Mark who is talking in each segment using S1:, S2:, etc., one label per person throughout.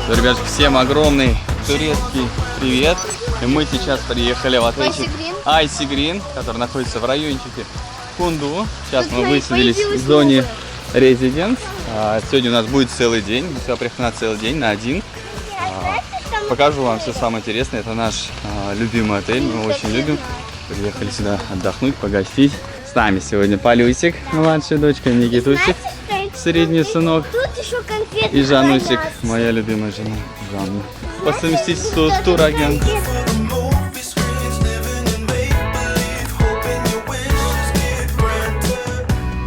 S1: Ребятки, всем огромный турецкий привет. И мы сейчас приехали в отель Icy Green, который находится в райончике Кунду. Сейчас мы высадились в зоне Residence. Сегодня у нас будет целый день. Мы сюда приехали на целый день, на один. Покажу вам все самое интересное. Это наш любимый отель. Мы очень любим. Приехали сюда отдохнуть, погостить. С нами сегодня Полюсик, младшая дочка, Никитусик, средний сынок. И Жанусик, моя любимая жена Жанна. По совместительству турагент.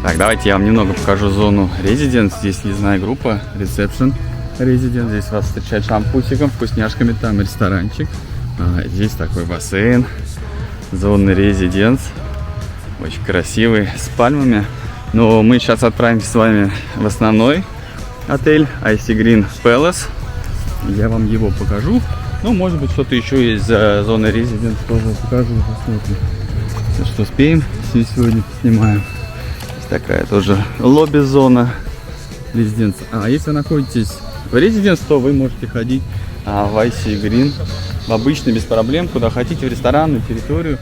S1: Так, давайте я вам немного покажу зону Residence. Здесь въездная группа, Reception Residence. Здесь вас встречают шампусиком, вкусняшками, там ресторанчик. Здесь такой бассейн. Зона Residence. Очень красивый, с пальмами. Но мы сейчас отправимся с вами в основной отель Icy Green Palace. Я вам его покажу. Ну, может быть, что-то еще есть за зоной Residence. Тоже покажу, посмотрим. Что успеем, сегодня снимаем. Здесь такая тоже лобби-зона Residence. А если находитесь в Residence, то вы можете ходить в Icy Green в обычный, без проблем, куда хотите, в ресторан, на территорию,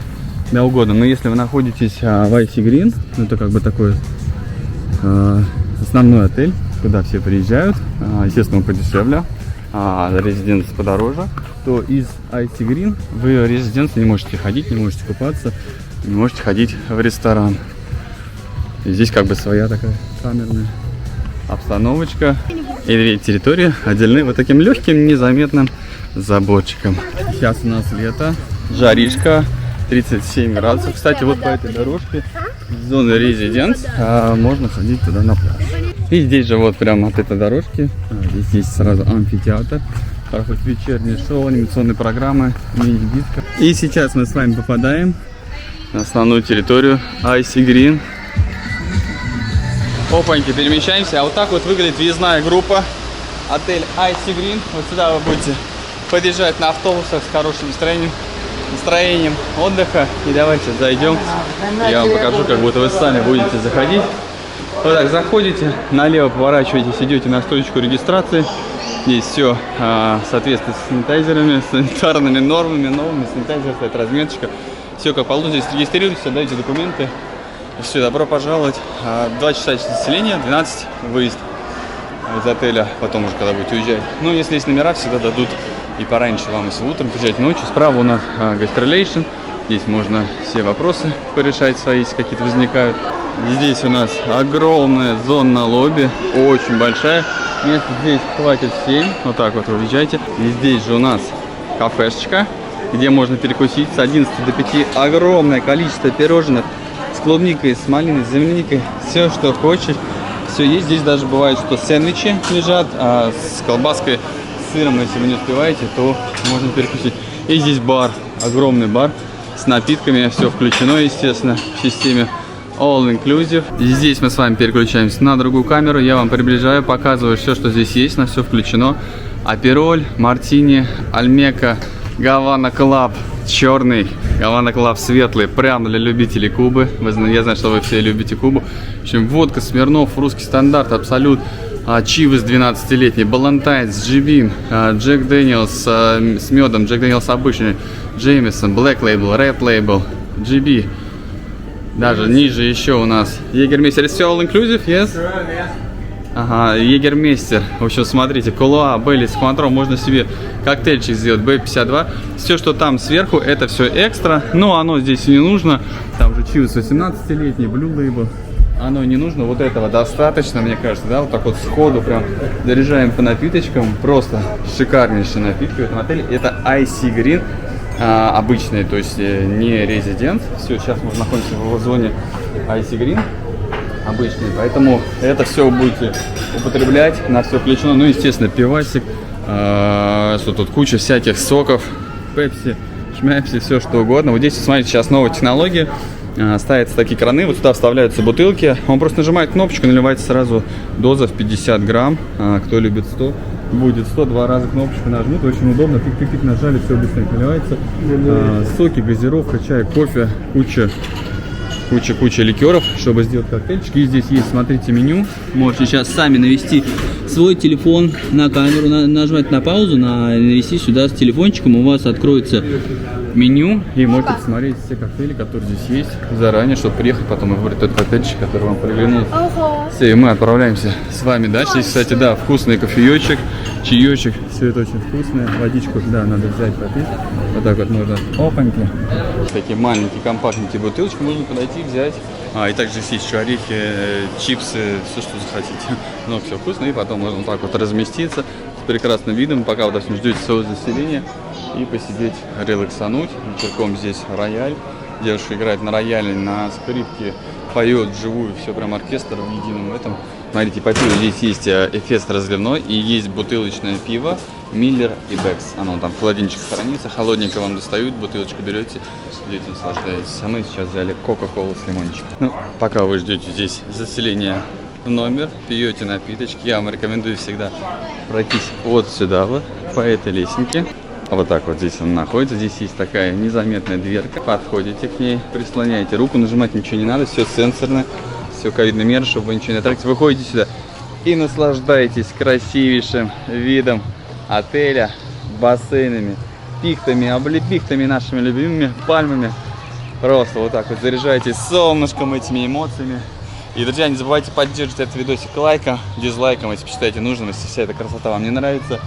S1: да угодно. Но если вы находитесь в Icy Green, это как бы такой основной отель, куда все приезжают, естественно, он подешевле, а Residence подороже, то из Icy Green вы в Residence не можете ходить, не можете купаться, не можете ходить в ресторан. И здесь как бы своя такая камерная обстановочка. И две территории отделены вот таким легким, незаметным заборчиком. Сейчас у нас лето, жаришка, 37 градусов. Кстати, вот по этой дорожке в зону Residence можно ходить туда на пляж. И здесь же вот прямо от этой дорожки здесь есть сразу амфитеатр, проходит вечернее шоу, анимационные программы, мини-диско. И сейчас мы с вами попадаем на основную территорию Icy Green. Опаньки, перемещаемся. А вот так вот выглядит въездная группа. Отель Icy Green. Вот сюда вы будете подъезжать на автобусах с хорошим настроением отдыха. И давайте зайдем. Я вам покажу, как будто вы сами будете заходить. Вот так заходите, налево поворачиваетесь, идете на стойку регистрации. Здесь все соответствует с санитайзерами, санитарными нормами, новыми. Санитайзер стоит, разметочка. Все как положено. Здесь регистрируйтесь, отдайте документы. Все, добро пожаловать. 2 часа заселения, 12 выезд из отеля, потом уже когда будете уезжать. Ну, если есть номера, всегда дадут и пораньше вам, если утром приезжать, ночью. Справа у нас гастролейшн. Здесь можно все вопросы порешать свои, если какие-то возникают. Здесь у нас огромная зона лобби, очень большая. Места здесь хватит всем. Вот так вот вы въезжаете. И здесь же у нас кафешечка, где можно перекусить с 11 до 5. Огромное количество пирожных с клубникой, с малиной, с земляникой. Все, что хочешь, все есть. Здесь даже бывает, что сэндвичи лежат, а с колбаской, с сыром, если вы не успеваете, то можно перекусить. И здесь бар, огромный бар с напитками. Все включено, естественно, в системе All Inclusive. И здесь мы с вами переключаемся на другую камеру. Я вам приближаю, показываю все, что здесь есть. На все включено. Апероль, мартини, альмека, Гавана Клаб черный, Гавана Клаб светлый, прям для любителей Кубы. Я знаю, что вы все любите Кубу. В общем, водка, Смирнов, русский стандарт, Абсолют, Чивас 12-летний, Балантайнс, Джибин, Джек Дэниелс с медом, Джек Дэниелс обычный, Джеймисон, Black Label, Red Label, GB. Даже ниже еще у нас Егермейстер. It's all inclusive, yes? Ага, Егермейстер. В общем, смотрите, Колуа, Бейлис, Квантром. Можно себе коктейльчик сделать, B52. Все, что там сверху, это все экстра. Но оно здесь не нужно. Там же Чивас 18-летний, Blue Label. Оно не нужно. Вот этого достаточно, мне кажется, да? Вот так вот сходу прям заряжаем по напиточкам. Просто шикарнейшие напитки в этом отеле. Это Icy Green. Обычный, то есть не резидент. Все, сейчас мы находимся в зоне Icy Green обычный, поэтому это все будете употреблять, на все включено. Ну, естественно, пивасик, что тут куча всяких соков, пепси, шмяпси, все что угодно. Вот здесь, смотрите, сейчас новая технология. Ставятся такие краны, вот сюда вставляются бутылки. Он просто нажимает кнопочку, наливается сразу доза в 50 грамм. Кто любит 100, будет 100, 2 раза кнопочку нажмут. Очень удобно, тык-тык-тык нажали, все быстренько наливается. Соки, газировка, чай, кофе, куча куча ликеров, чтобы сделать коктейльчики. И здесь есть, смотрите, меню. Можете сейчас сами навести свой телефон на камеру, нажать на паузу, навести сюда с телефончиком. У вас откроется меню и можете посмотреть все коктейли, которые здесь есть заранее, чтобы приехать потом и выбрать тот коктейльчик, который вам приглянул. Все, и мы отправляемся с вами дальше. Здесь, кстати, да, вкусный кофеечек, чаечек, все это очень вкусное. Водичку, да, надо взять, попить. Вот так вот можно, опаньки. Такие маленькие, компактненькие бутылочки можно подойти, взять. И также здесь есть еще орехи, чипсы, все, что захотите. Но все вкусно, и потом можно вот так вот разместиться с прекрасным видом, пока вы, допустим, ждете своего заселения, и посидеть, релаксануть. Вечерком здесь рояль. Девушка играет на рояле, на скрипке, поет вживую, все прям оркестр в едином этом. Смотрите, по пиву здесь есть Эфес разливной и есть бутылочное пиво Миллер и Бекс. Оно там в холодильничке хранится, холодненько вам достают, бутылочку берете, идете, наслаждаетесь. А мы сейчас взяли кока-колу с лимончиком. Ну, пока вы ждете здесь заселения в номер, пьете напиточки, я вам рекомендую всегда пройтись вот сюда вот, по этой лесенке. Вот так вот здесь он находится. Здесь есть такая незаметная дверка. Подходите к ней, прислоняете руку, нажимать ничего не надо, все сенсорно, все ковидные меры, чтобы вы ничего не тратите. Выходите сюда и наслаждаетесь красивейшим видом отеля, бассейнами, пихтами, облепихтами, нашими любимыми пальмами. Просто вот так вот заряжаетесь солнышком, этими эмоциями. И, друзья, не забывайте поддерживать этот видосик лайком, дизлайком, если считаете нужным, если вся эта красота вам не нравится.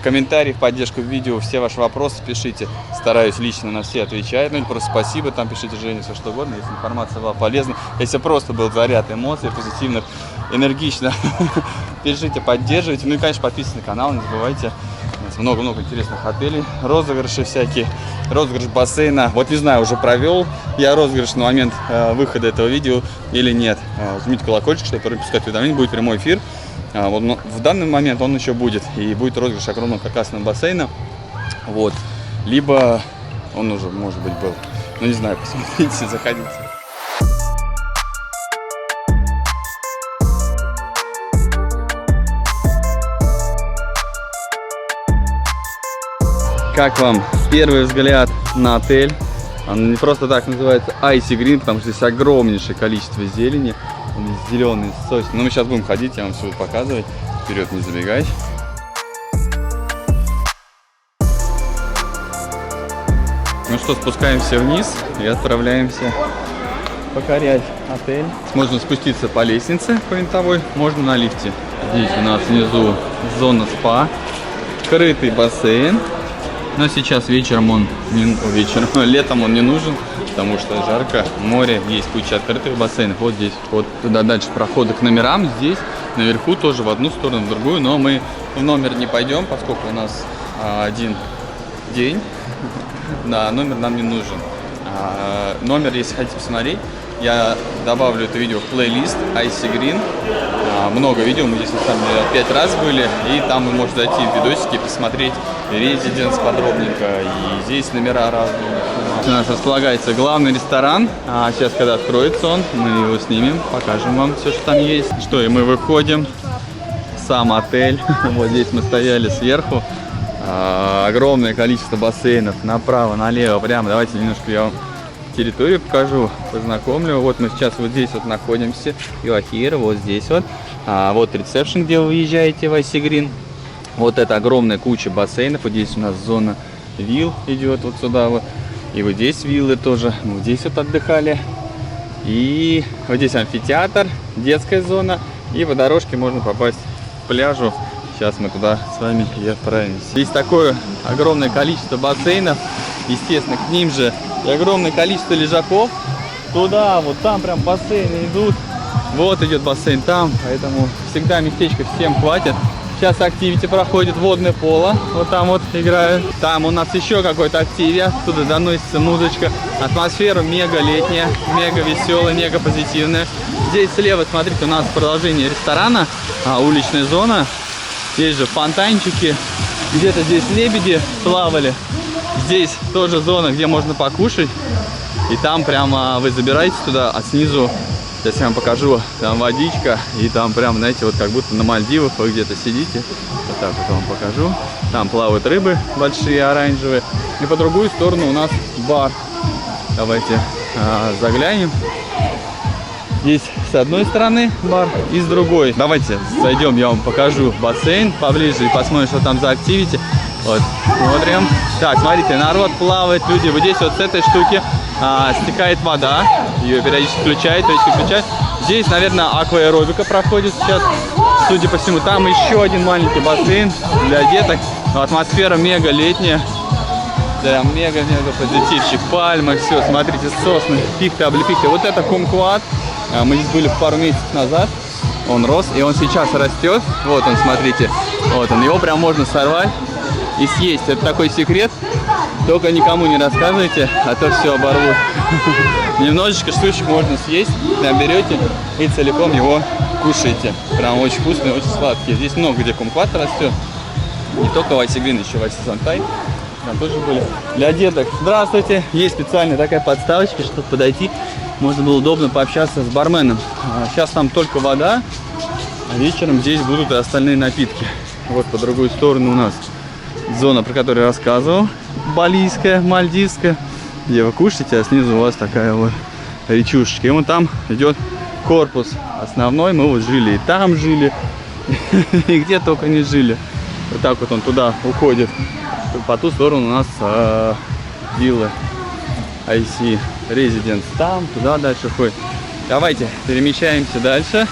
S1: Комментарии в поддержку видео, все ваши вопросы пишите. Стараюсь лично на все отвечать. Ну или просто спасибо, там пишите Жене все что угодно, если информация была полезна. Если просто был заряд эмоций, позитивных, энергично, пишите, поддерживайте. Ну и, конечно, подписывайтесь на канал, не забывайте. У нас много-много интересных отелей, розыгрыши всякие, розыгрыш бассейна. Вот не знаю, уже провел я розыгрыш на момент выхода этого видео или нет. Жмите колокольчик, чтобы пропускать уведомления, будет прямой эфир. Вот, но в данный момент он еще будет, и будет розыгрыш огромного каркасного бассейна. Вот. Либо он уже, может быть, был. Ну не знаю, посмотрите, заходите. Как вам первый взгляд на отель? Он не просто так называется Icy Green, потому что здесь огромнейшее количество зелени. Он зеленый, сочный. Но мы сейчас будем ходить, я вам все буду показывать. Вперед не забегать. Ну что, спускаемся вниз и отправляемся покорять отель. Можно спуститься по лестнице по винтовой, можно на лифте. Здесь у нас внизу зона спа, крытый бассейн. Но сейчас вечером летом он не нужен, потому что жарко, море, есть куча открытых бассейнов. Вот здесь, вот туда дальше проходы к номерам, здесь наверху тоже в одну сторону, в другую. Но мы в номер не пойдем, поскольку у нас один день, да, номер нам не нужен. Номер, если хотите посмотреть, я добавлю это видео в плейлист Icy Green. Много видео, мы здесь на самом деле 5 раз были, и там вы можете зайти в видосики и посмотреть резиденс подробненько, и здесь номера разные. У нас располагается главный ресторан, а сейчас, когда откроется он, мы его снимем, покажем вам все, что там есть. Что, и мы выходим, сам отель, вот здесь мы стояли сверху, огромное количество бассейнов, направо, налево, прямо. Давайте немножко я вам территорию покажу, познакомлю. Вот мы сейчас вот здесь вот находимся, Юахир, вот здесь вот. Вот ресепшн, где вы въезжаете в Icy Green. Вот это огромная куча бассейнов. Вот здесь у нас зона вилл идет вот сюда вот. И вот здесь виллы тоже. Мы вот здесь вот отдыхали. И вот здесь амфитеатр, детская зона. И по дорожке можно попасть к пляжу. Сейчас мы туда с вами и отправимся. Здесь такое огромное количество бассейнов. Естественно, к ним же и огромное количество лежаков. Туда, вот там прям бассейны идут. Вот идет бассейн там, поэтому всегда местечко всем хватит. Сейчас активити проходит, водное поло. Вот там вот играют. Там у нас еще какой-то активия. Оттуда доносится музычка. Атмосфера мега летняя, мега веселая, мега позитивная. Здесь слева, смотрите, у нас продолжение ресторана, уличная зона. Здесь же фонтанчики. Где-то здесь лебеди плавали. Здесь тоже зона, где можно покушать. И там прямо вы забираетесь туда, а снизу, сейчас я вам покажу, там водичка. И там прям, знаете, вот как будто на Мальдивах вы где-то сидите. Вот так вот вам покажу. Там плавают рыбы большие, оранжевые. И по другую сторону у нас бар. Давайте заглянем. Здесь с одной стороны бар и с другой. Давайте зайдем, я вам покажу бассейн поближе и посмотрим, что там за активити. Вот, смотрим. Так, смотрите, народ плавает, люди. Вот здесь вот с этой штуки стекает вода. Ее периодически включает, Здесь, наверное, акваэробика проходит сейчас. Судя по всему, там еще один маленький бассейн для деток. Атмосфера мега летняя. Да, мега-мега позитивчик. Пальмы, все, смотрите, сосны, пихты, облепихты. Вот это кумкват. Мы здесь были пару месяцев назад. Он рос, и он сейчас растет. Вот он, смотрите. Вот он. Его прям можно сорвать и съесть. Это такой секрет. Только никому не рассказывайте, а то все оборвут. Немножечко штучек можно съесть. Прям берете и целиком его кушаете. Прям очень вкусный, очень сладкий. Здесь много где кумкват растет. Не только в Айсигрин, еще в Айсизантай. Там тоже были. Для деток. Здравствуйте. Есть специальная такая подставочка, чтобы подойти. Можно было удобно пообщаться с барменом. Сейчас там только вода. А вечером здесь будут и остальные напитки. Вот по другую сторону у нас зона, про которую я рассказывал. Балийская, мальдивская. Где вы кушаете, а снизу у вас такая вот речушечка. И вот там идет корпус основной. Мы вот жили и там жили. И где только не жили. Вот так вот он туда уходит. По ту сторону у нас виллы IC Residence. Там, туда дальше ходит. Давайте перемещаемся дальше.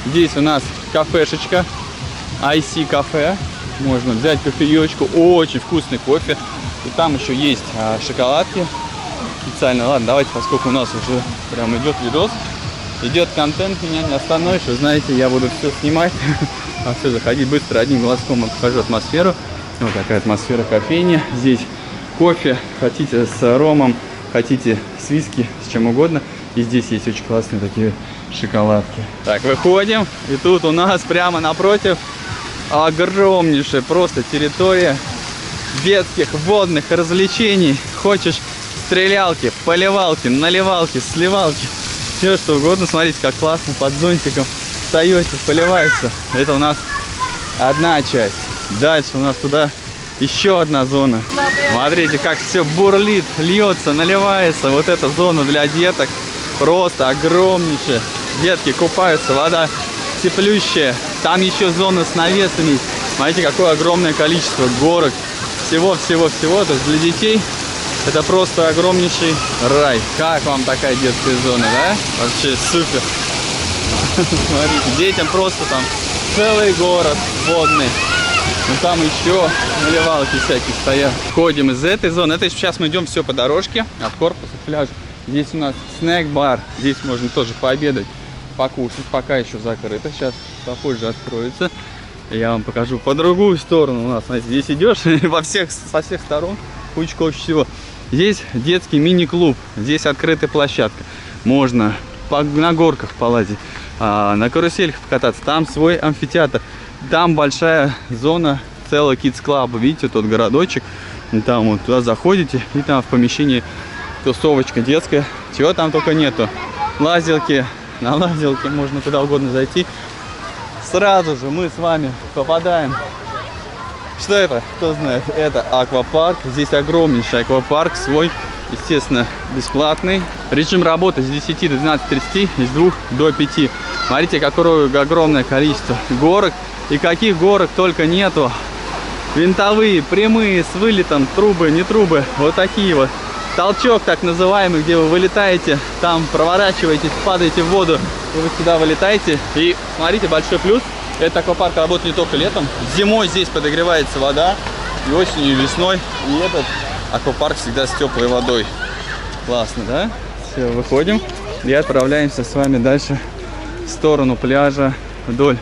S1: Здесь у нас кафешечка IC кафе. Можно взять кофеечку. Очень вкусный кофе. И там еще есть шоколадки. Специально. Ладно, давайте, поскольку у нас уже прям идет видос. Идет контент, меня не остановишь. Вы знаете, я буду все снимать. А все, заходить быстро одним глазком покажу атмосферу. Вот такая атмосфера кофейни. Здесь кофе, хотите с ромом, хотите с виски, с чем угодно. И здесь есть очень классные такие шоколадки. Так, выходим. И тут у нас прямо напротив огромнейшая просто территория детских водных развлечений. Хочешь стрелялки, поливалки, наливалки, сливалки, все что угодно. Смотрите, как классно под зонтиком встаете, поливается. Это у нас одна часть. Дальше у нас туда еще одна зона. Смотрите, как все бурлит, льется, наливается. Вот эта зона для деток просто огромнейшая. Детки купаются, вода теплющая. Там еще зона с навесами. Смотрите, какое огромное количество горок. Всего-всего-всего. То есть для детей это просто огромнейший рай. Как вам такая детская зона, да? Вообще супер. Смотрите, детям просто там целый город водный. Ну там еще наливалки всякие стоят. Ходим из этой зоны. Это сейчас мы идем все по дорожке от корпуса к пляжу. Здесь у нас снэк-бар. Здесь можно тоже пообедать, покушать. Пока еще закрыто. Сейчас попозже откроется. Я вам покажу по другую сторону. У нас, знаете, здесь идешь со всех сторон. Кучка всего. Здесь детский мини-клуб. Здесь открытая площадка. Можно на горках полазить, на карусельках покататься. Там свой амфитеатр. Там большая зона, целый Kids Club. Видите, тот городочек. Там вот туда заходите, и там в помещении тусовочка детская. Чего там только нету. Лазилки. На лазилке можно куда угодно зайти. Сразу же мы с вами попадаем. Что это? Кто знает? Это аквапарк. Здесь огромнейший аквапарк свой. Естественно, бесплатный. Режим работы с 10 до 12:30, с 2 до 5. Смотрите, какое огромное количество горок. И каких горок только нету. Винтовые, прямые, с вылетом, трубы, не трубы. Вот такие вот. Толчок так называемый, где вы вылетаете, там проворачиваетесь, падаете в воду, и вы сюда вылетаете. И смотрите, большой плюс. Этот аквапарк работает не только летом. Зимой здесь подогревается вода. И осенью, и весной. И этот аквапарк всегда с теплой водой. Классно, да? Все, выходим. И отправляемся с вами дальше в сторону пляжа. Вдоль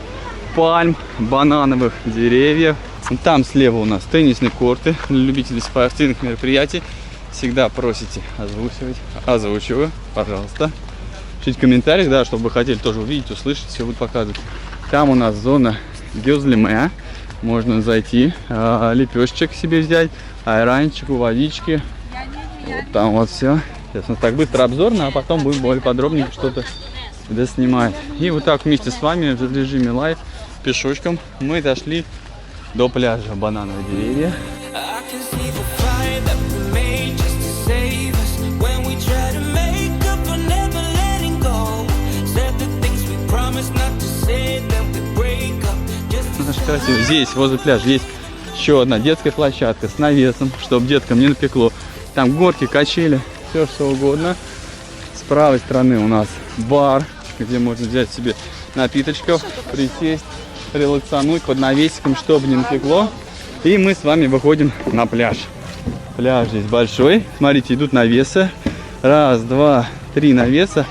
S1: пальм, банановых деревьев. Там слева у нас теннисные корты. Любители спортивных мероприятий. Всегда просите озвучивать. Озвучиваю, пожалуйста. Пишите в комментариях, да, чтобы вы хотели тоже увидеть, услышать, все будет показывать. Там у нас зона гюзлеме. Можно зайти, лепешечек себе взять, айранчику, водички. Вот там вот все. Сейчас вот так быстро обзорно, а потом будем более подробнее что-то доснимать. И вот так вместе с вами в режиме лайв пешочком мы дошли до пляжа. Банановые деревья. красиво. Здесь, возле пляжа, есть еще одна детская площадка с навесом, чтобы деткам не напекло. Там горки, качели, все что угодно. С правой стороны у нас бар, где можно взять себе напиточков, присесть, релаксануть под навесиком, чтобы не напекло. И мы с вами выходим на пляж. Пляж здесь большой. Смотрите, идут навесы. Раз, два, три навеса.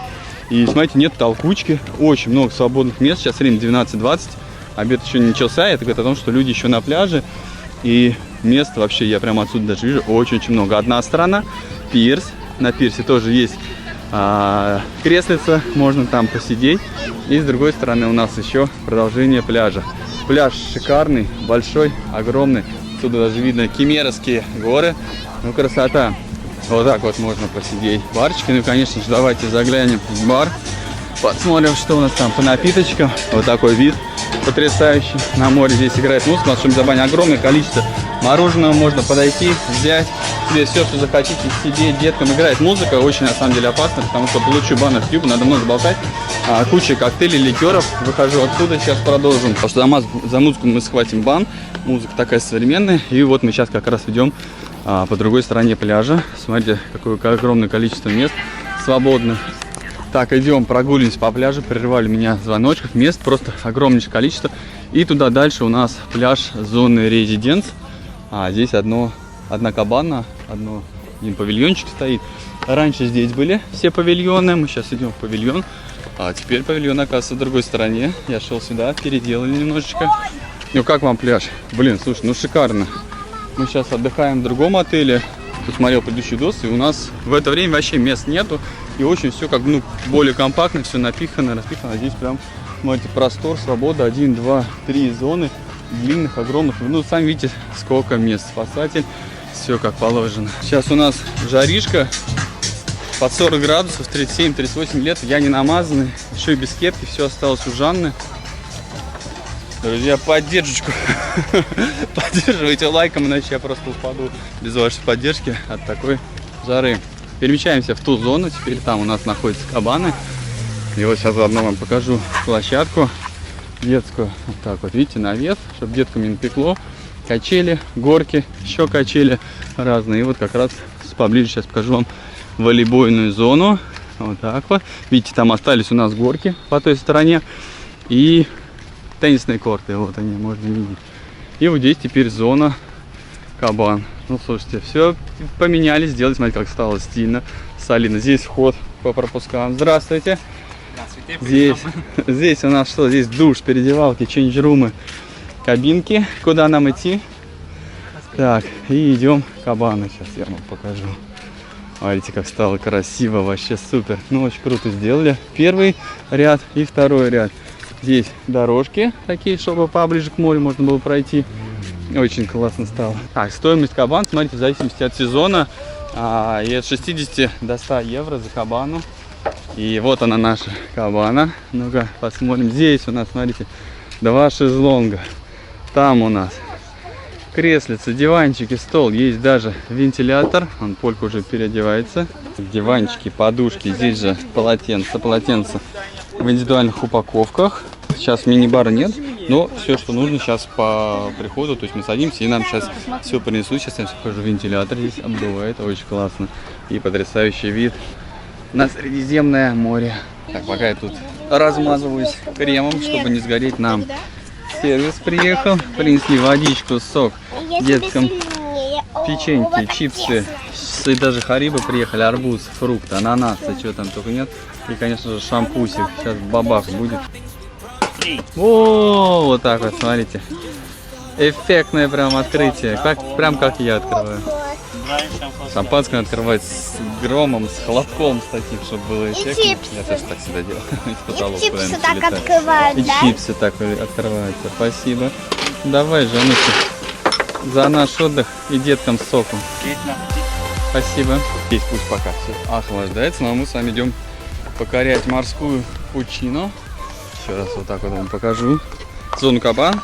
S1: И смотрите, нет толкучки. Очень много свободных мест. Сейчас время 12:20. Обед еще не начался. Это говорит о том, что люди еще на пляже. И мест вообще, я прямо отсюда даже вижу, очень-очень много. Одна сторона, пирс. На пирсе тоже есть креслица. Можно там посидеть. И с другой стороны у нас еще продолжение пляжа. Пляж шикарный, большой, огромный. Отсюда даже видно Кемеровские горы. Ну, красота. Вот так вот можно посидеть. Барчики. Ну и, конечно же, давайте заглянем в бар. Посмотрим, что у нас там по напиточкам. Вот такой вид потрясающий. На море здесь играет музыка. У нас в Шамзабане огромное количество мороженого. Можно подойти, взять себе все, что захотите, сидеть. Деткам играет музыка. Очень, на самом деле, опасно, потому что получу бан от YouTube. Надо много болтать. Куча коктейлей, ликеров. Выхожу оттуда, сейчас продолжим. Потому что за музыку мы схватим бан. Музыка такая современная. И вот мы сейчас как раз идем по другой стороне пляжа. Смотрите, какое огромное количество мест свободных. Так, идем, прогуливаемся по пляжу. Прерывали меня звоночков. Мест просто огромнейшее количество. И туда дальше у нас пляж зоны резиденс. Здесь одна кабана, один павильончик стоит. Раньше здесь были все павильоны. Мы сейчас идем в павильон. А теперь павильон, оказывается, в другой стороне. Я шел сюда, переделали немножечко. Ну, как вам пляж? Блин, слушай, ну шикарно. Мы сейчас отдыхаем в другом отеле. Посмотрел предыдущий видос, и у нас в это время вообще мест нету. И очень все как бы, более компактно, все напихано, распихано. Здесь прям, смотрите, простор, свобода. 1, 2, 3 зоны длинных, огромных. Ну, сами видите, сколько мест. Спасатель, все как положено. Сейчас у нас жаришка. Под 40 градусов, 37-38 лет. Я не намазанный, еще и без кепки. Все осталось у Жанны. Друзья, поддержку. Поддерживайте лайком, иначе я просто упаду без вашей поддержки от такой жары. Перемещаемся в ту зону. Теперь там у нас находятся кабаны. И вот сейчас заодно вам покажу площадку детскую. Вот так вот, видите, навес, чтобы деткам не напекло. Качели, горки, еще качели разные. И вот как раз поближе сейчас покажу вам волейбольную зону. Вот так вот. Видите, там остались у нас горки по той стороне. И теннисные корты, вот они, можно видеть. И вот здесь теперь зона кабан. Ну, слушайте, все поменяли, сделали, смотрите, как стало стильно, солидно. Здесь вход по пропускам. Здравствуйте. Здравствуйте. Здесь у нас что? Здесь душ, переодевалки, чейндж-румы, кабинки. Куда нам идти? Так, и идем к кабану. Сейчас я вам покажу. Смотрите, как стало красиво, вообще супер. Ну, очень круто сделали. Первый ряд и второй ряд. Здесь дорожки такие, чтобы поближе к морю можно было пройти. Очень классно стало. Так, стоимость кабан, смотрите, в зависимости от сезона. И от 60 до 100 евро за кабану. И вот она, наша кабана. Ну-ка, посмотрим. Здесь у нас, смотрите, 2 шезлонга. Там у нас креслица, диванчики, стол. Есть даже вентилятор. Он Полька уже переодевается. Диванчики, подушки. Здесь же полотенце в индивидуальных упаковках. Сейчас мини-бара нет, но все, что нужно сейчас по приходу, то есть мы садимся и нам сейчас все принесут. Сейчас я покажу, вентилятор здесь обдувает, очень классно. И потрясающий вид на Средиземное море. Так, пока я тут размазываюсь кремом, чтобы не сгореть, нам сервис приехал. Принесли водичку, сок деткам, печеньки, чипсы. И даже харибы приехали, арбуз, фрукты, ананасы, чего там только нет. И, конечно же, шампусик. Сейчас бабах будет. О, вот так вот, смотрите. Эффектное прям открытие. Прям как я открываю. Шампанское открывать с громом, с хлопком, с таким, чтобы было эффектно. Я тоже так всегда делаю.
S2: И чипсы так открывают,
S1: и
S2: да?
S1: чипсы так открываются. Спасибо. Давай, Жануся, за наш отдых и деткам соку. Спасибо. Здесь пусть пока все охлаждается, но мы с вами идем покорять морскую пучину. Еще раз вот так вот вам покажу. Зону кабан.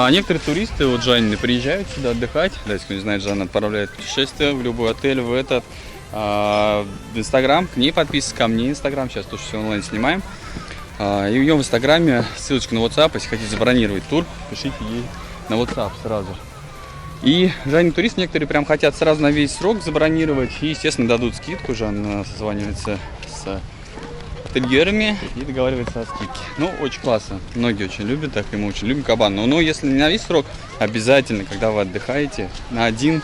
S1: Некоторые туристы, вот Жанны, приезжают сюда отдыхать. Да, если кто не знает, Жанна отправляет путешествие в любой отель, в этот. В Инстаграм, к ней подписывайтесь, ко мне Инстаграм. Сейчас тоже все онлайн снимаем. И у нее в инстаграме ссылочка на WhatsApp, если хотите забронировать тур, пишите ей на WhatsApp сразу. И Жанни Турист некоторые прям хотят сразу на весь срок забронировать. И, естественно, дадут скидку. Жанна созванивается с ательерами и договаривается о скидке. Ну, очень классно. Многие очень любят, так и мы очень любим кабан. Но если не на весь срок, обязательно, когда вы отдыхаете, на один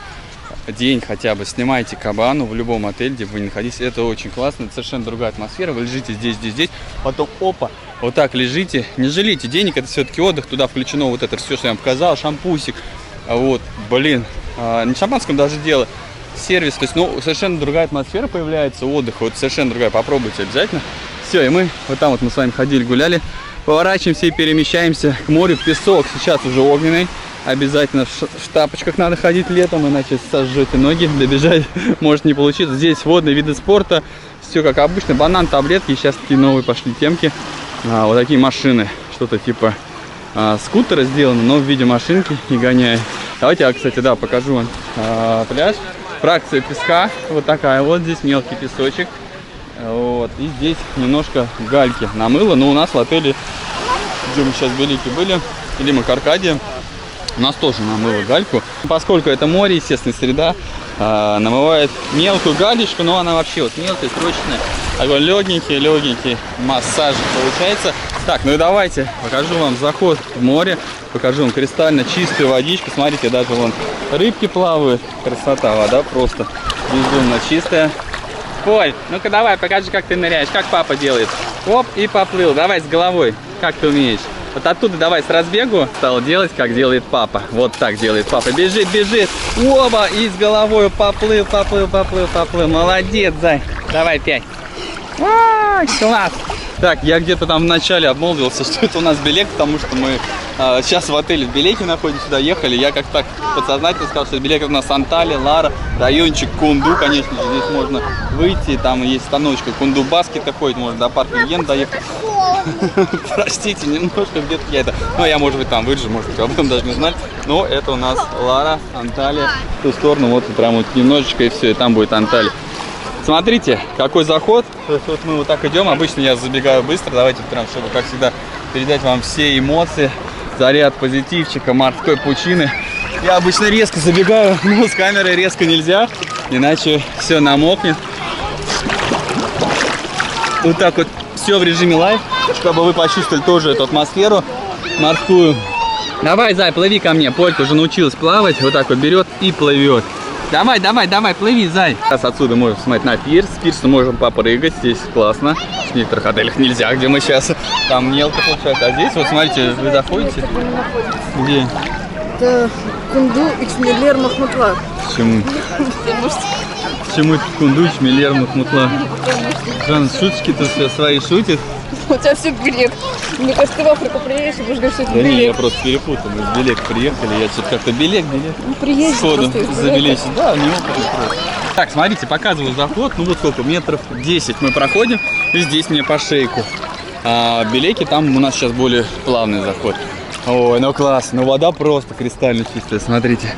S1: день хотя бы снимайте кабану в любом отеле, где вы не находитесь. Это очень классно, это совершенно другая атмосфера. Вы лежите здесь, потом опа, вот так лежите. Не жалейте денег, это все-таки отдых. Туда включено вот это все, что я вам показал, шампусик. Вот, блин, не в шампанском даже дело, сервис, то есть, ну, совершенно другая атмосфера появляется, отдыха, вот совершенно другая, попробуйте обязательно. Все, и мы, вот там вот мы с вами ходили, гуляли, поворачиваемся и перемещаемся к морю, песок сейчас уже огненный, обязательно в тапочках надо ходить летом, иначе сожжете ноги, добежать может не получиться. Здесь водные виды спорта, все как обычно, банан, таблетки, сейчас такие новые пошли темки, вот такие машины, что-то типа... скутера сделаны, но в виде машинки и гоняет. Давайте я, кстати, да, покажу вам пляж. Фракция песка, вот такая вот, здесь мелкий песочек. Вот, и здесь немножко гальки намыло, но у нас в отеле, где мы сейчас в Белике были, или мы к Аркадии, у нас тоже намыло гальку. Поскольку это море, естественно, среда, намывает мелкую галечку, но она вообще вот мелкая, срочная. Такой легенький массаж получается. Так, ну и давайте покажу вам заход в море, покажу вам кристально чистую водичку. Смотрите, даже вон рыбки плавают. Красота, вода просто безумно чистая. Поль, ну-ка давай, покажи, как ты ныряешь, как папа делает. Оп, и поплыл. Давай с головой, как ты умеешь. Вот оттуда давай с разбегу стал делать, как делает папа. Вот так делает папа. Бежит. Оба, и с головой поплыл. Молодец, зай. Давай 5. Класс. Так, я где-то там в начале обмолвился, что это у нас Белек, потому что мы сейчас в отеле в Белеке находимся, сюда ехали. Я как-то так подсознательно сказал, что Белек у нас Анталия, Лара, райончик Кунду, конечно же, здесь можно выйти, там есть остановочка Кунду Баскет, ходит, можно до парка Йен доехать. Простите, немножко где-то я это, ну я может быть там выжу, может быть об этом даже не знали, но это у нас Лара, Анталия, в ту сторону, вот прям вот немножечко и все, и там будет Анталия. Смотрите, какой заход. То есть вот мы вот так идем. Обычно я забегаю быстро. Давайте прям, чтобы, как всегда, передать вам все эмоции. Заряд позитивчика, морской пучины. Я обычно резко забегаю, но с камерой резко нельзя. Иначе все намокнет. Вот так вот все в режиме лайв, чтобы вы почувствовали тоже эту атмосферу морскую. Давай, зай, плыви ко мне. Полька уже научилась плавать. Вот так вот берет и плывет. Давай, плыви, зай. Сейчас отсюда можем смотреть на пирс. С пирса можем попрыгать, здесь классно. В некоторых отелях нельзя, где мы сейчас. Там мелко получается. А здесь, вот смотрите, вы заходите. Где?
S3: Это Кунду Ичмелер Махмутла.
S1: Почему? Почему это Кунду Ичмелер Махмутла? Жан, шуточки-то все свои шутит.
S3: У тебя все Белек. Мне кажется, ты в Африку приедешь и будешь говорить, что это
S1: Да не, я
S3: Белек.
S1: просто перепутал. Мы с Белек приехали, я что-то как-то Белек.
S3: Ну, приедешь
S1: Сходу
S3: просто из
S1: за Белек.
S3: Белека.
S1: Да, неопытный просто. Так, смотрите, показываю заход. Ну вот сколько, метров 10 мы проходим. И здесь мне по шейку. А в Белеке там у нас сейчас более плавный заход. Ой, ну класс. Ну вода просто кристально чистая, смотрите.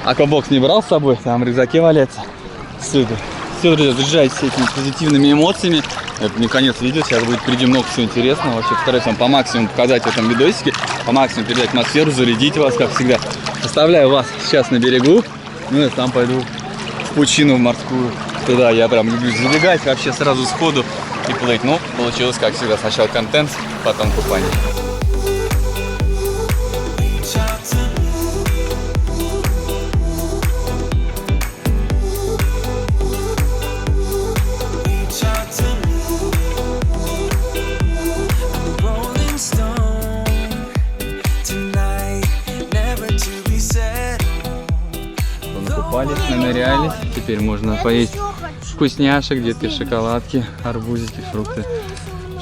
S1: Аквабокс не брал с собой, там в рюкзаке валяется. Супер. Все, друзья, заряжайтесь этими позитивными эмоциями. Это не конец видео, сейчас будет впереди много всего интересного. Вообще постараюсь вам по максимуму показать в этом видосике, по максимуму передать атмосферу, зарядить вас, как всегда. Оставляю вас сейчас на берегу, ну я там пойду в пучину в морскую. Туда я прям люблю забегать вообще сразу сходу и плыть. Ну, получилось, как всегда, сначала контент, потом купание. Нанырялись. Теперь можно поесть вкусняшек, детки, шоколадки, арбузики, фрукты,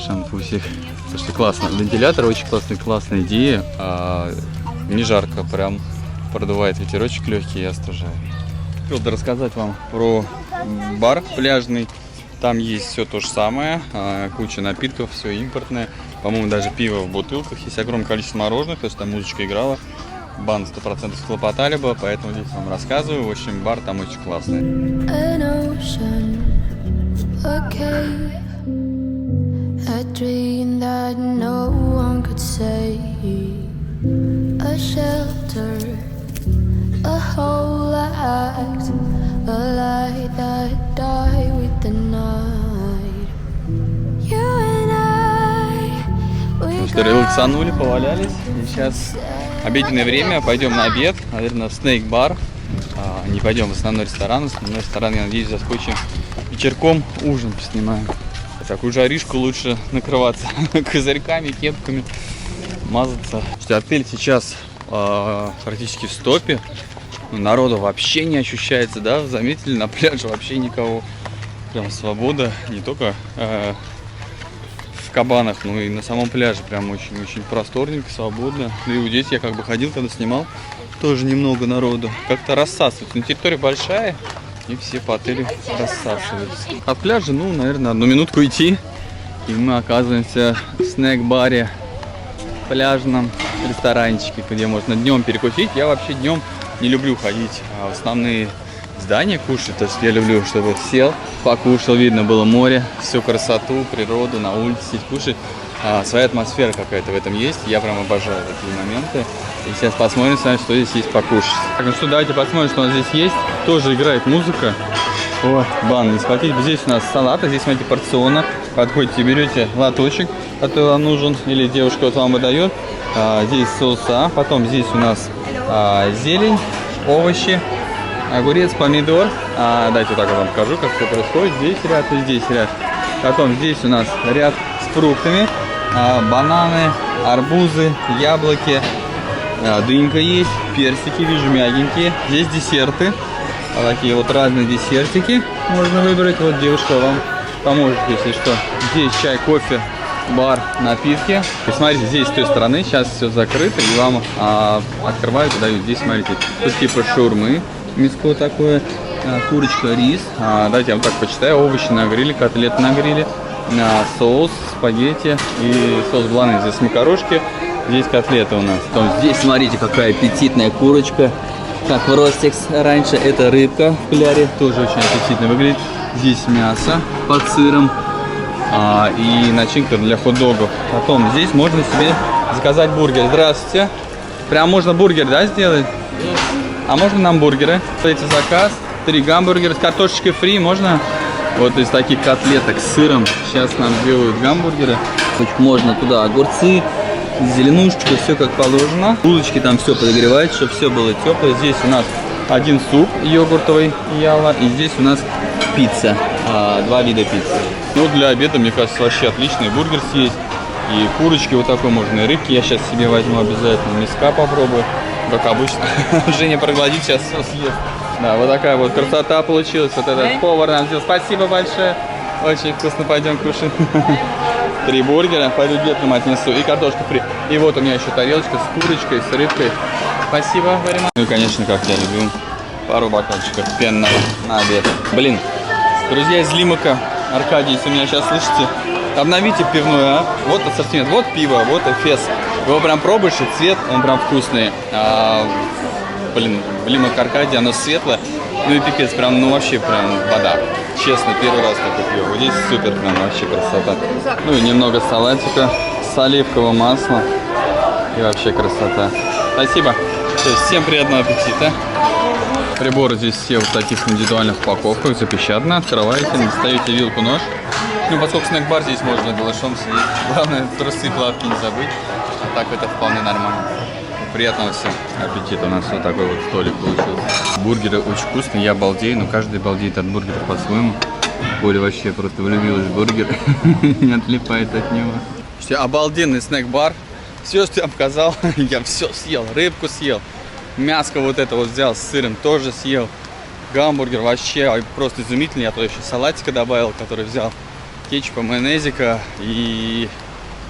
S1: шампусик. Слушайте, классно. Вентилятор очень классная идея. Не жарко, прям продувает ветерочек легкий и остужает. Хотел рассказать вам про бар пляжный. Там есть все то же самое, куча напитков, все импортное. По-моему, даже пиво в бутылках. Есть огромное количество мороженых, то есть там музычка играла. Бан 100% хлопотали бы, поэтому здесь вам рассказываю. В общем, бар там очень классный.
S4: a dream that no one could save. A shelter, a whole act, a light that died with the night. You and I, we
S1: Что, релаксанули, повалялись. И сейчас обеденное время, пойдем на обед, наверное, в снэк-бар. Не пойдем в основной ресторан. В основной ресторан, я надеюсь, заскочим вечерком, ужин поснимаем. Такую жаришку лучше накрываться козырьками, кепками, мазаться. Отель сейчас практически в стопе. Народу вообще не ощущается, да? Заметили, на пляже вообще никого. Прям свобода, не только в кабанах, но и на самом пляже. Прям очень-очень просторненько, свободно. И вот здесь я как бы ходил, когда снимал, тоже немного народу. Как-то рассасывается. Но территория большая, и все по отелю рассасываются. От пляжа, ну, наверное, одну минутку идти, и мы оказываемся в снэк-баре, пляжном ресторанчике, где можно днем перекусить. Я вообще днем не люблю ходить в основные здания кушать. То есть я люблю, чтобы сел, покушал, видно было море, всю красоту, природу, на улице сидеть, кушать. Своя атмосфера какая-то в этом есть. Я прям обожаю такие моменты. И сейчас посмотрим с вами, что здесь есть покушать. Так, ну что, давайте посмотрим, что у нас здесь есть. Тоже играет музыка. О, банно не схватить. Здесь у нас салат, а здесь, смотрите, порционно. Подходите, берете лоточек, который вам нужен, или девушка вот вам выдает. Здесь соуса, потом здесь у нас зелень, овощи, огурец, помидор. Дайте вот так я вам покажу, как все происходит. Здесь ряд и здесь ряд. Потом здесь у нас ряд с фруктами, бананы, арбузы, яблоки, дынька есть, персики, вижу, мягенькие. Здесь десерты, такие вот разные десертики можно выбрать. Вот девушка вам поможет, если что. Здесь чай, кофе, бар, напитки. И смотрите, здесь с той стороны сейчас все закрыто, и вам открывают и дают. Здесь, смотрите, тут типа шаурмы, мяско такое, курочка, рис. Давайте я вам так почитаю. Овощи на гриле, котлеты на гриле, соус, спагетти и соус бланы. Здесь макарошки, здесь котлеты у нас. Потом здесь, смотрите, какая аппетитная курочка, как в Ростикс раньше. Это рыбка в кляре, тоже очень аппетитно выглядит. Здесь мясо под сыром. И начинка для хот-догов. Потом здесь можно себе заказать бургер. Здравствуйте. Прям можно бургер, да, сделать? А можно нам бургеры? Смотрите, заказ. 3 гамбургера с картошечкой фри. Можно? Вот из таких котлеток с сыром. Сейчас нам сделают гамбургеры. Можно туда огурцы, зеленушечку, все как положено. Булочки там все подогревать, чтобы все было теплое. Здесь у нас один суп йогуртовый ява. И здесь у нас пицца. 2 вида пиццы. Ну, для обеда, мне кажется, вообще отличный бургер съесть. И курочки вот такой можно, и рыбки я сейчас себе возьму обязательно. Мяска попробую, как обычно. Женя проглотит, сейчас все съест. Да, вот такая вот красота получилась. Вот этот повар нам сделал. Спасибо большое. Очень вкусно, пойдем кушать. 3 бургера, пойду детям отнесу. И картошка фри. И вот у меня еще тарелочка с курочкой, с рыбкой. Спасибо, Варима. Ну и, конечно, как я люблю, пару бокальчиков пенного на обед. Блин, друзья из Лимака, Аркадий, если меня сейчас слышите, обновите пивную, а? Вот ассортимент, вот пиво, вот Эфес. Его прям пробуешь, и цвет, он прям вкусный. Блин, в Лимак Аркадий, оно светлое. Ну и пипец, прям, ну вообще прям вода. Честно, первый раз такое пиво. Вот здесь супер, прям вообще красота. Ну и немного салатика с оливковым маслом. И вообще красота. Спасибо. Всем приятного аппетита. Приборы здесь все в таких индивидуальных упаковках, запечатаны. Открываете, достаете вилку, нож. Ну, поскольку снэк-бар, здесь можно голышом сидеть. Главное, трусы, плавки не забыть. А так это вполне нормально. Приятного всем аппетита. У нас вот такой вот столик получился. Бургеры очень вкусные, я балдею, но каждый балдеет от бургеров по-своему. Оля вообще просто влюбилась в бургер, не отлипает от него. Обалденный снэк-бар. Все, что я вам показал, я все съел. Рыбку съел. Мяско вот это вот взял с сыром, тоже съел. Гамбургер вообще просто изумительный. Я туда еще салатика добавил, который взял. Кетчупа, майонезика и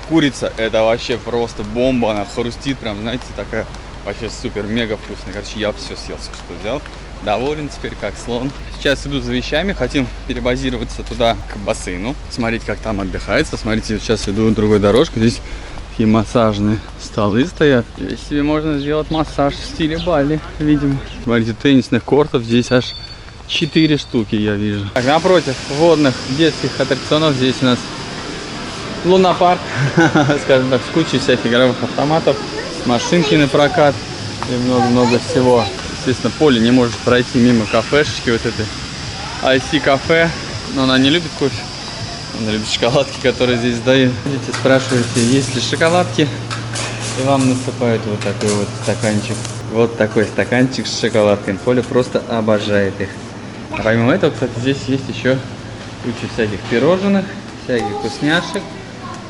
S1: курица. Это вообще просто бомба. Она хрустит прям, знаете, такая вообще супер, мега вкусная. Короче, я все съел, все, что взял. Доволен теперь, как слон. Сейчас иду за вещами. Хотим перебазироваться туда, к бассейну. Смотреть, как там отдыхается. Смотрите, сейчас иду другой дорожкой. Здесь такие массажные столы стоят. Здесь себе можно сделать массаж в стиле Бали, видимо. Смотрите, теннисных кортов здесь аж 4 штуки, я вижу. Так, напротив водных детских аттракционов здесь у нас лунопарк, скажем так, с кучей всяких игровых автоматов, машинки на прокат и много-много всего. Естественно, Поля не может пройти мимо кафешечки вот этой IC кафе, но она не любит кофе, она любит шоколадки, которые здесь дают. Видите, спрашиваете, есть ли шоколадки, и вам насыпают вот такой вот стаканчик. Вот такой стаканчик с шоколадкой. Поля просто обожает их. А помимо этого, кстати, здесь есть еще куча всяких пирожных, всяких вкусняшек,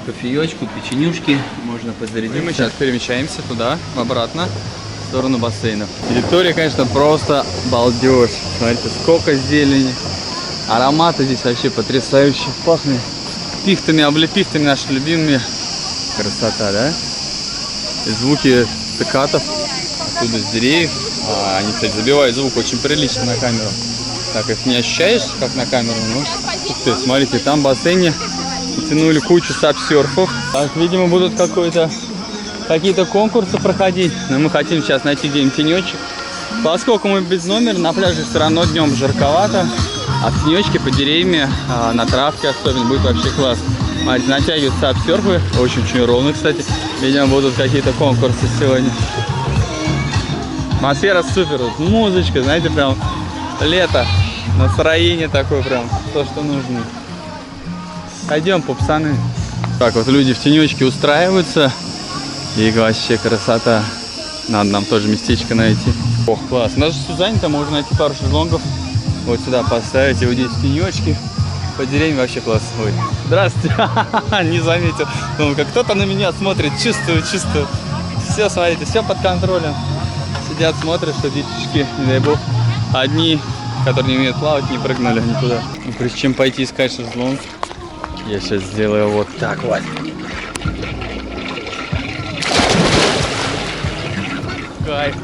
S1: кофеечку, печенюшки, можно подзарядить. И мы сейчас перемещаемся туда, обратно, в сторону бассейнов. Территория, конечно, просто балдеж. Смотрите, сколько зелени. Ароматы здесь вообще потрясающие. Пахнет пихтами, облепихтами нашими любимыми. Красота, да? И звуки цикатов оттуда с деревьев. Они, кстати, забивают звук очень прилично на камеру. Так, их не ощущаешь, как на камеру, но... Ух ты, смотрите, там в бассейне тянули кучу сапсерфов. Так, видимо, будут какие-то конкурсы проходить. Но мы хотим сейчас найти где-нибудь тенечек. Поскольку мы без номера, на пляже все равно днем жарковато. А в тенечке под деревьями, на травке особенно, будет вообще класс. Смотрите, натягивают сапсерфы, очень-очень ровно, кстати. Видимо, будут какие-то конкурсы сегодня. Атмосфера супер, вот музычка, знаете, прям лето, настроение такое прям, то, что нужно. Пойдем, пупсаны. Так вот люди в тенечке устраиваются, и вообще красота. Надо нам тоже местечко найти. Ох, класс, у нас же все занято, можно найти пару шезлонгов. Вот сюда поставить, и вот здесь тенечки. По деревне вообще класс. Ой, здравствуйте, не заметил. Ну, как кто-то на меня смотрит, чувствую. Все, смотрите, все под контролем. Сидят, смотрят, что детишки, не дай бог, одни, которые не умеют плавать, не прыгнули никуда. Ну, прежде чем пойти искать шезлонг, я сейчас сделаю вот так вот. Кайф.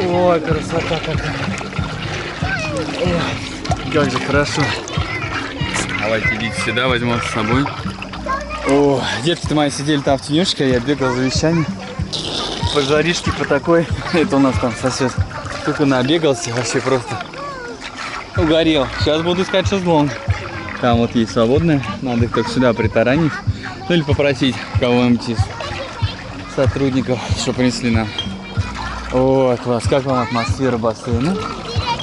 S1: Ой, красота какая. Ой, как же хорошо. Давайте идите сюда, возьмем с собой. О, детки-то мои сидели там в тенечке, я бегал за вещами. По жаришке, по такой. Это у нас там сосед. Только набегался, вообще просто угорел. Сейчас буду искать шезлонг. Там вот есть свободные, надо их только сюда притаранить. Ну или попросить кого-нибудь из сотрудников, чтобы принесли нам. О, класс, как вам атмосфера бассейна?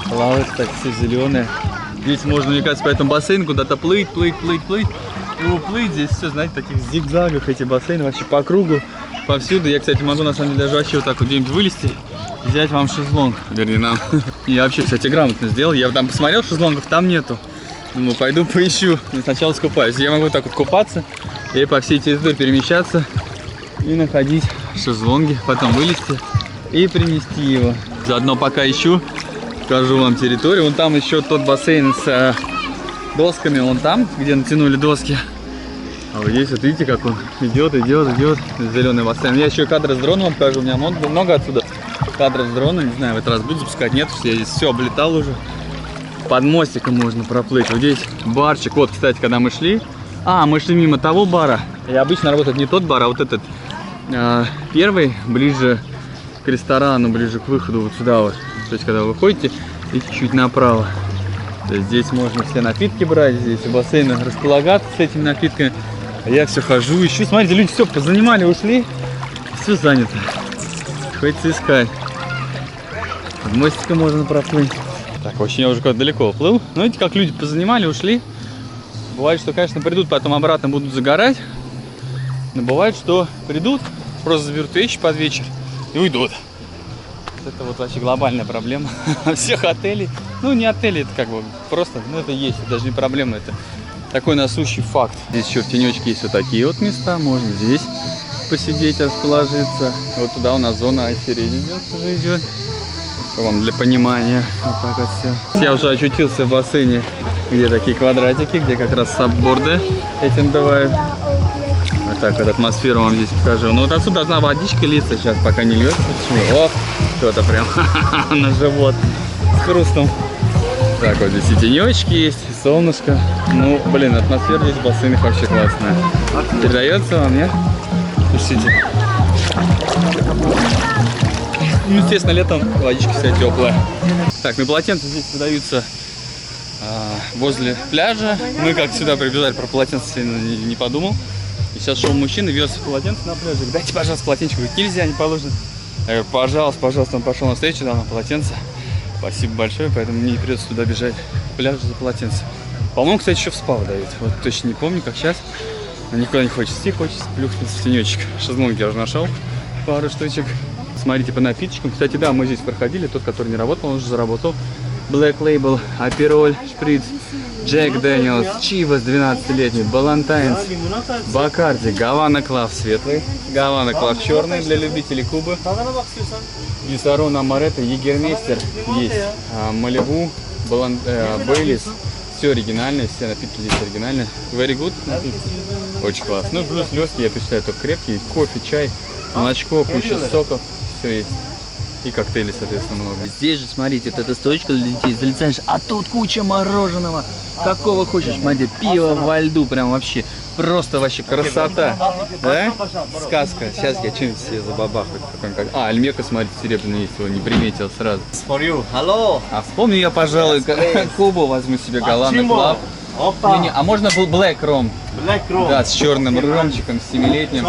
S1: Плавает, так все зеленое. Здесь можно, мне кажется, по этому бассейну куда-то плыть. И уплыть здесь все, знаете, в таких зигзагах эти бассейны вообще по кругу, повсюду. Я, кстати, могу на самом деле даже вообще вот так вот где-нибудь вылезти, взять вам шезлонг, вернее нам. Я вообще, кстати, грамотно сделал. Я там посмотрел шезлонгов, там нету. Думаю, пойду поищу. Но сначала скупаюсь. Я могу так вот купаться и по всей территории перемещаться и находить шезлонги, потом вылезти и принести его. Заодно пока ищу, покажу вам территорию. Вон там еще тот бассейн с досками, вон там, где натянули доски. А вот здесь вот видите, как он идет, зеленый бассейн. Я еще кадры с дрона вам покажу, у меня много отсюда кадров с дрона, не знаю, в этот раз буду запускать, нет, потому что я здесь все облетал уже. Под мостиком можно проплыть. Вот здесь барчик. Вот, кстати, когда мы шли, мы шли мимо того бара. И обычно работает не тот бар, а вот этот первый, ближе к ресторану, ближе к выходу, вот сюда вот. То есть, когда вы выходите и чуть-чуть направо. То есть, здесь можно все напитки брать, здесь в бассейнах располагаться с этими напитками. А я все хожу, ищу. Смотрите, люди все позанимали, ушли. Все занято. Хочется искать. Под мостиком можно проплыть. Так, вообще я уже куда-то далеко уплыл. Ну, видите, как люди позанимали, ушли. Бывает, что, конечно, придут, потом обратно будут загорать. Но бывает, что придут, просто заберут вещи под вечер и уйдут. Это вот вообще глобальная проблема всех отелей. Ну, не отели, это как бы просто, ну, это есть, это даже не проблема, это такой насущий факт. Здесь еще в тенечке есть вот такие вот места, можно здесь посидеть, расположиться. Вот туда у нас зона IC Residence уже идет. Вам для понимания, вот так вот все. Я уже очутился в бассейне, где такие квадратики, где как раз сабборды этим бывают. Вот так вот атмосферу вам здесь покажу. Ну вот отсюда должна водичка литься, сейчас пока не льется. О, что-то прям на живот с хрустом. Так вот здесь и тенечки есть, и солнышко. Ну, блин, атмосфера здесь в бассейнах вообще классная. Передается вам, нет? Слушайте. Ну, естественно, летом водичка вся теплая. Так, ну полотенца здесь продаются возле пляжа. Мы как сюда прибежали, про полотенце не подумал. И сейчас шел мужчина, вез полотенце на пляже. Говорит, дайте, пожалуйста, полотенце. Говорит, нельзя, не положено. Я говорю, пожалуйста, пожалуйста. Он пошел на встречу, дал нам полотенце. Спасибо большое, поэтому мне не придется туда бежать к пляжу за полотенцем. По-моему, кстати, еще в спа дают. Вот точно не помню, как сейчас. Но никуда не хочется идти, хочется плюхнуться в тенечек. Шезлонги я уже нашел. Пару штучек. Смотрите, по напиточкам. Кстати, да, мы здесь проходили. Тот, который не работал, он уже заработал. Black Label, Aperol, Шприц, Джек Дэниелс, Чивас 12-летний, Балантайнс, Бакарди, Гавана Клав светлый, Гавана Клав черный для любителей Кубы, Висарон Амаретто, Егермейстер есть, Малибу, Бейлис, все оригинальное, все напитки здесь оригинальные. Very good напитки, очень классно. Ну плюс легкие, я представляю, только крепкие, кофе, чай, молочко, куча соков, все есть. И коктейли, соответственно, много. Здесь же, смотрите, вот эта стойка для детей, залезаешь, а тут куча мороженого. Какого хочешь, смотри, пиво во льду, прям вообще, просто вообще красота. Да? Сказка. Сейчас я что-нибудь себе забабахаю. Альмека, смотрите, серебряный есть, его не приметил сразу. А вспомню я, пожалуй, Кубу возьму себе, Гавана Клав. А можно был Black Rom? Да, с черным ромчиком, 7-летним.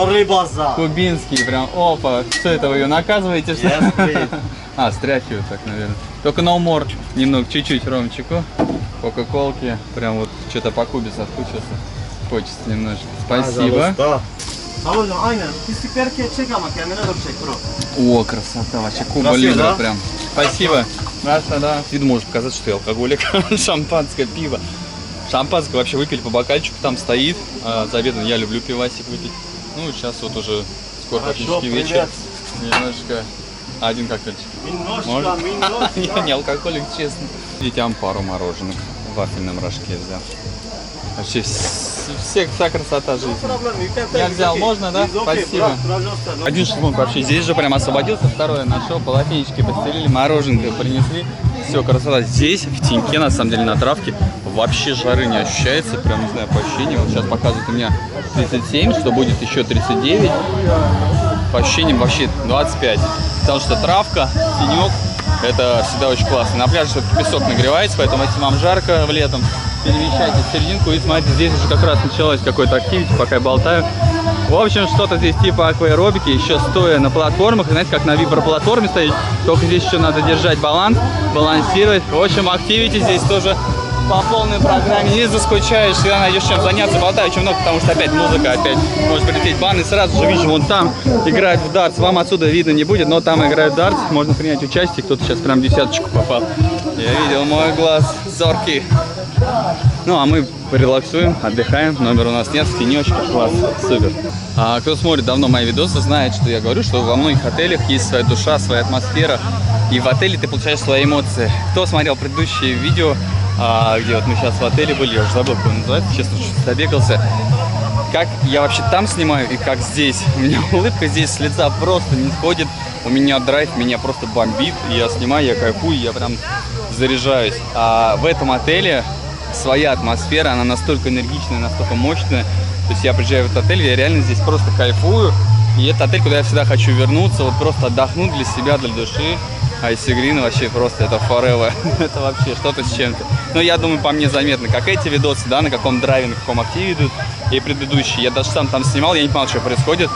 S1: Кубинский, прям, опа. Что это, вы ее наказываете? Стряхивают так, наверное. Только no more. Немного, чуть-чуть ромчику. Кока-колки. Прям вот что-то по Кубе соскучился. Хочется немножко. Спасибо. О, красота, вообще Куба Лидра прям. Спасибо. Да. Видно, может показать, что я алкоголик. Шампанское, пиво. Шампанское вообще выпили по бокальчику, там стоит. За обедом я люблю пивасик выпить. Ну, сейчас вот уже скоро практически вечер. Немножко. Один коктейльчик. Можно? Я не алкоголик, честно. Детям пару мороженых в вафельном рожке взял. Вообще вся красота жизни. Я взял, можно, да? Спасибо. Один шезлонг вообще здесь же прям освободился, второе нашел, полотенечки постелили, мороженка принесли. Все, красота. Здесь, в теньке, на самом деле, на травке, вообще жары не ощущается. Прям, не знаю, по ощущениям. Вот сейчас показывает у меня 37, что будет еще 39. По ощущениям вообще 25. Потому что травка, тенек, это всегда очень классно. На пляже все-таки песок нагревается, поэтому если вам жарко в летом, перемещайте в серединку и смотрите, здесь уже как раз началось какое-то активити, пока я болтаю. В общем, что-то здесь типа акваэробики, еще стоя на платформах, знаете, как на виброплатформе стоит, только здесь еще надо держать баланс, балансировать. В общем, активити здесь тоже по полной программе, не заскучаешь, всегда найдешь чем заняться. Болтаю очень много, потому что опять музыка, опять может прилететь бан, и сразу же вижу, вон там играют в дартс. Вам отсюда видно не будет, но там играют в дартс, можно принять участие, кто-то сейчас прям десяточку попал. Я видел, мой глаз зоркий. Ну, а мы релаксуем, отдыхаем, номер у нас нет, в тенечке, класс, супер. Кто смотрит давно мои видосы, знает, что я говорю, что во многих отелях есть своя душа, своя атмосфера, и в отеле ты получаешь свои эмоции. Кто смотрел предыдущие видео, где вот мы сейчас в отеле были, я уже забыл, как он называется, честно, что-то добегался. Как я вообще там снимаю и как здесь. У меня улыбка здесь с лица просто не сходит. У меня драйв, меня просто бомбит. И я снимаю, я кайфую, я прям заряжаюсь. А в этом отеле своя атмосфера, она настолько энергичная, настолько мощная. То есть я приезжаю в этот отель, я реально здесь просто кайфую. И это отель, куда я всегда хочу вернуться, вот просто отдохнуть для себя, для души. Ice Green вообще просто это forever. Это вообще что-то с чем-то. Но я думаю, по мне заметно, как эти видосы, да, на каком драйве, на каком активе идут. И предыдущие. Я даже сам там снимал, я не понял, что происходит.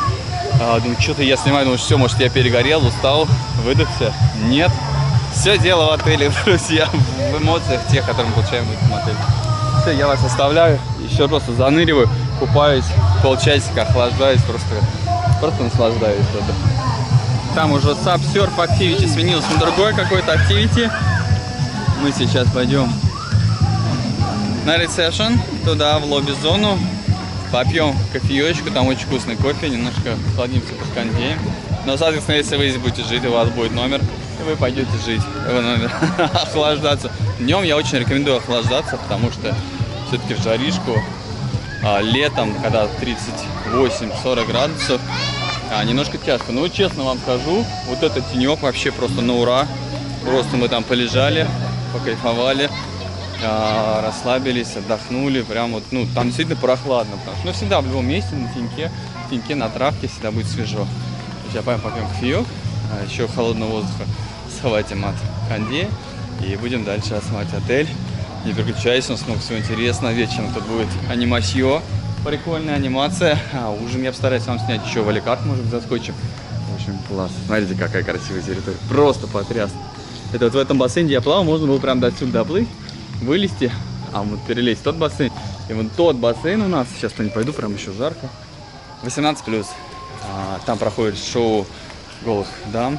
S1: Думаю, что-то я снимаю, думаю, все, может, я перегорел, устал, выдохся. Нет. Все дело в отеле, друзья, в эмоциях тех, которые мы получаем в этом отеле. Все, я вас оставляю. Еще просто заныриваю, купаюсь, полчасика, охлаждаюсь, просто наслаждаюсь. Там уже SUP Surf Activity сменился на другой какой-то Activity. Мы сейчас пойдем на ресепшн, туда, в лобби-зону. Попьем кофеечку, там очень вкусный кофе, немножко сладимся под кондеем. Но, соответственно, если вы здесь будете жить, у вас будет номер, и вы пойдете жить в номер, охлаждаться. Днем я очень рекомендую охлаждаться, потому что все-таки в жаришку, летом, когда 38-40 градусов, немножко тяжко. Но честно вам скажу, вот этот тенек вообще просто на ура. Просто мы там полежали, покайфовали, расслабились, отдохнули. Прям вот, ну, там действительно прохладно. Потому что, ну, всегда в любом месте, на теньке, на травке всегда будет свежо. Сейчас попьем кофеек, еще холодного воздуха схватим от кондея и будем дальше осматривать отель. Не переключайся, у нас много всего интересного. Вечером тут будет анимасье, Прикольная анимация. А ужин я постараюсь вам снять. Еще валикарт, может, заскочим. В общем, класс. Смотрите, какая красивая территория. Просто потрясно. Это вот в этом бассейне, где я плавал, можно было прям до отсюда доплыть, вылезти, а вот перелезть в тот бассейн. И вот тот бассейн у нас, сейчас не пойду, прям еще жарко. 18+. Там проходит шоу голых дам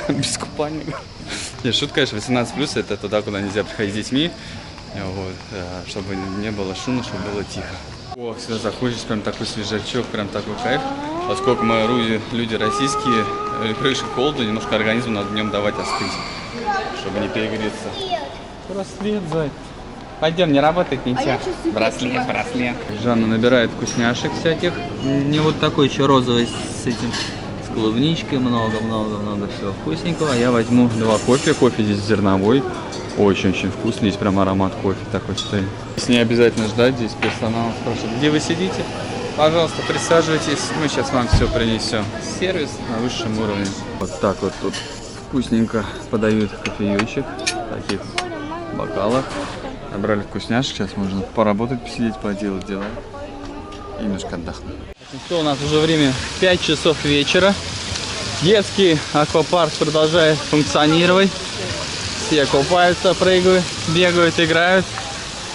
S1: без купания. Нет, шутка, конечно, 18+, это туда, куда нельзя приходить с детьми, вот, чтобы не было шумно, чтобы было тихо. О, сюда заходишь, прям такой свежачок, прям такой кайф. Поскольку мы люди российские, крыша холоду, немножко организму надо днем давать остыть, чтобы не перегреться. Браслет, зай. Пойдем, не работает ничего. Браслет. Жанна набирает вкусняшек всяких. Не вот такой еще розовый с этим, с клубничкой, много всего вкусненького. Я возьму 2 кофе. Кофе здесь зерновой. Очень-очень вкусный. Здесь прям аромат кофе такой стоит. Здесь не обязательно ждать, здесь персонал спрашивает, где вы сидите? Пожалуйста, присаживайтесь. Мы сейчас вам все принесем. Сервис на высшем уровне. Вот так вот тут вкусненько подают кофеечек в таких бокалах. Набрали вкусняшек, сейчас можно поработать, посидеть, поделать дела и немножко отдохнуть. Что у нас уже время 5 часов вечера. Детский аквапарк продолжает функционировать. Все купаются, прыгают, бегают, играют.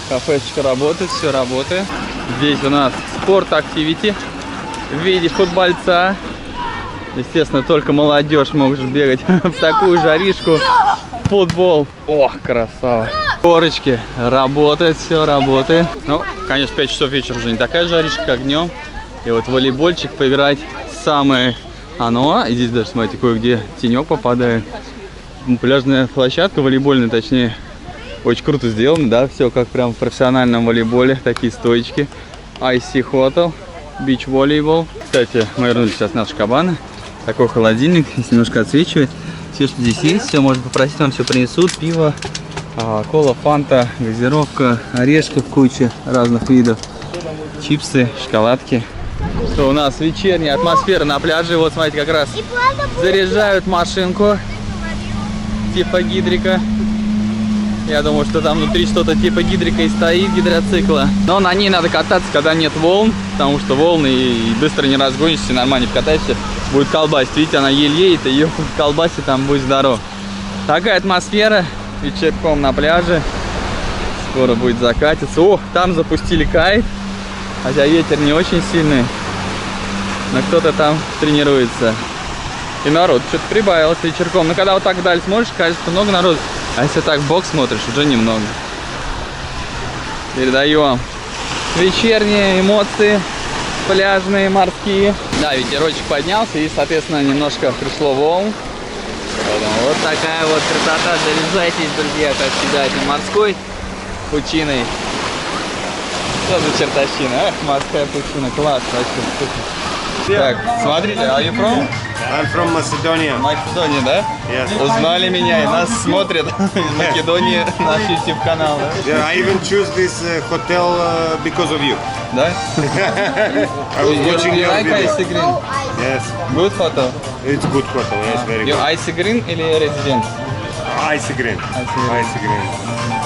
S1: Кафешечка работает, все работает. Здесь у нас спорт-активити в виде футбольца. Естественно, только молодежь может бегать в такую жаришку. Футбол. Ох, красава. Горочки. Работает, все работает. Ну, конечно, 5 часов вечера уже не такая жаришка, как днем. И вот волейбольчик поиграть самое оно. И здесь даже, смотрите, кое-где тенек попадает. Пляжная площадка, волейбольная точнее. Очень круто сделано, да, все как прям в профессиональном волейболе. Такие стоечки. IC Hotel, Beach Volleyball. Кстати, мы вернулись сейчас в нашу кабану. Такой холодильник, здесь немножко отсвечивает. Все, что здесь есть, все можно попросить, вам все принесут. Пиво, кола, фанта, газировка, орешков куча разных видов. Чипсы, шоколадки. Что у нас вечерняя атмосфера на пляже. Вот смотрите, как раз заряжают машинку типа гидрика. Я думаю, что там внутри что-то типа гидрика и стоит, гидроцикла. Но на ней надо кататься, когда нет волн, потому что волны и быстро не разгонишься, нормально не катаешься, будет колбасить. Видите, она еле едет, ее колбасит, там будет здоров. Такая атмосфера вечерком на пляже. Скоро будет закатиться. О, там запустили кайт, хотя ветер не очень сильный, но кто-то там тренируется. И народ что-то прибавилось вечерком. Но когда вот так вдаль смотришь, кажется, много народу. А если так в бок смотришь, уже немного. Передаю вам вечерние эмоции, пляжные, морские. Да, ветерочек поднялся и, соответственно, немножко пришло волн. Вот такая вот красота. Заряжайтесь, друзья, как всегда, этим морской пучиной. Что за чертовщина? Эх, морская пучина. Класс, вообще. Так, смотрите, are you from?
S5: I'm from Macedonia.
S1: Македония, да?
S5: Yes.
S1: Узнали меня и нас смотрят из Македонии наш YouTube канал, да?
S5: Yeah, I even choose this hotel because of you.
S1: Да?
S5: I was watching
S1: You
S5: your
S1: like
S5: video.
S1: Icy Green?
S5: Yes,
S1: Good photo.
S5: it's good hotel. Yes, very
S1: You
S5: good.
S1: Icy Green или Residence?
S5: Icy green.
S1: Green.
S5: Icy green.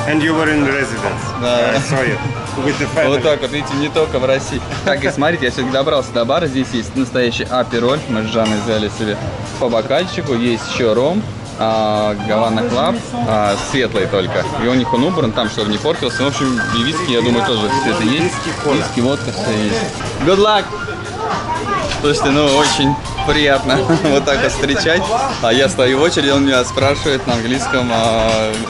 S5: And you were in residence.
S1: Да.
S5: I saw you with the family.
S1: Вот так вот, видите, не только в России. Так, и смотрите, я все-таки добрался до бара. Здесь есть настоящий апероль. Мы с Жанной взяли себе по бокальчику. Есть еще ром, Гавана Клаб, светлый только. И у них он убран там, чтобы не портился. В общем, и виски, я думаю, тоже все это есть. Виски, водка, все есть. Good luck! Слушайте, ну очень приятно вот так вот встречать. А я стою в очереди, он меня спрашивает на английском: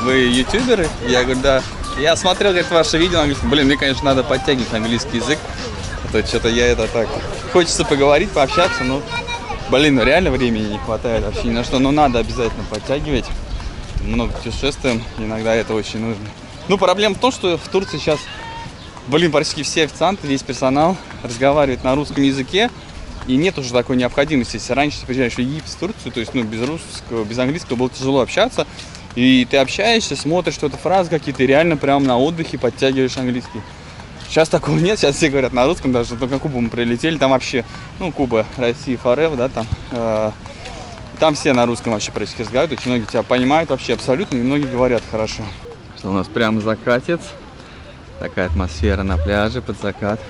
S1: вы ютуберы? Я говорю, да. Я смотрел, говорит, ваше видео, он говорит, блин, мне, конечно, надо подтягивать английский язык. А то что-то я это так... Хочется поговорить, пообщаться, но, блин, ну реально времени не хватает вообще ни на что. Но надо обязательно подтягивать. Много путешествуем, иногда это очень нужно. Ну, проблема в том, что в Турции сейчас, блин, практически все официанты, весь персонал разговаривает на русском языке. И нет уже такой необходимости. Если раньше ты приезжаешь в Египет, в Турцию, то есть, ну, без русского, без английского было тяжело общаться. И ты общаешься, смотришь что-то, фразы какие-то, и реально прям на отдыхе подтягиваешь английский. Сейчас такого нет, сейчас все говорят на русском, даже только Кубу мы прилетели, там вообще, ну, Куба, Россия, Forever, да, там все на русском вообще практически разговаривают, очень многие тебя понимают вообще абсолютно, и многие говорят хорошо. Что у нас прям закатец, такая атмосфера на пляже под закат.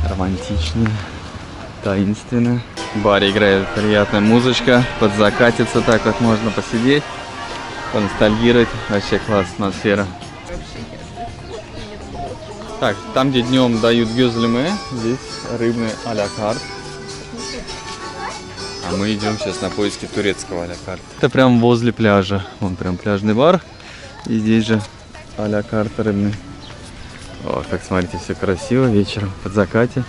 S1: Романтично, таинственно. В баре играет приятная музычка, подзакатиться так вот можно посидеть, поностальгировать. Вообще классная атмосфера. Так, там где днем дают гюзлеме, здесь рыбный а-ля карт. А мы идем сейчас на поиски турецкого а-ля карт. Это прям возле пляжа. Вон прям пляжный бар. И здесь же а-ля карт рыбный. О, как смотрите, все красиво вечером, под закате.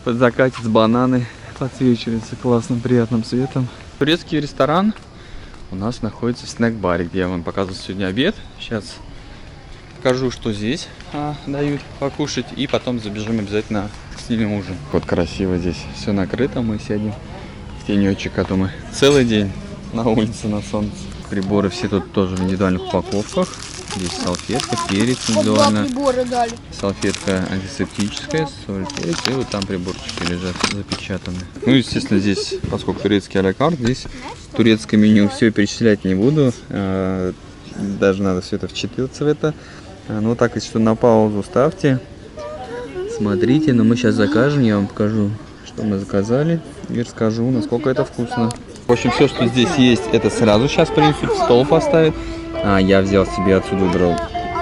S1: Под закатец бананы подсвечиваются классным приятным светом. Турецкий ресторан у нас находится в снэк-баре, где я вам показывал сегодня обед. Сейчас покажу, что здесь дают покушать, и потом забежим обязательно снимем ужин. Вот красиво здесь все накрыто, мы сядем в тенечек, а то мы целый день на улице на солнце. Приборы все тут тоже в индивидуальных упаковках. Здесь салфетка, перец индивидуально, салфетка антисептическая, соль, перец, и вот там приборчики лежат запечатаны. Ну, естественно, здесь, поскольку турецкий а-ля карт, здесь турецкое меню, все перечислять не буду, даже надо все это вчитываться в это. Ну, так, если что, на паузу ставьте, смотрите, но мы сейчас закажем, я вам покажу, что мы заказали, и расскажу, насколько это вкусно. В общем, все, что здесь есть, это сразу сейчас принесут, в стол поставят. Я взял себе отсюда, выбрал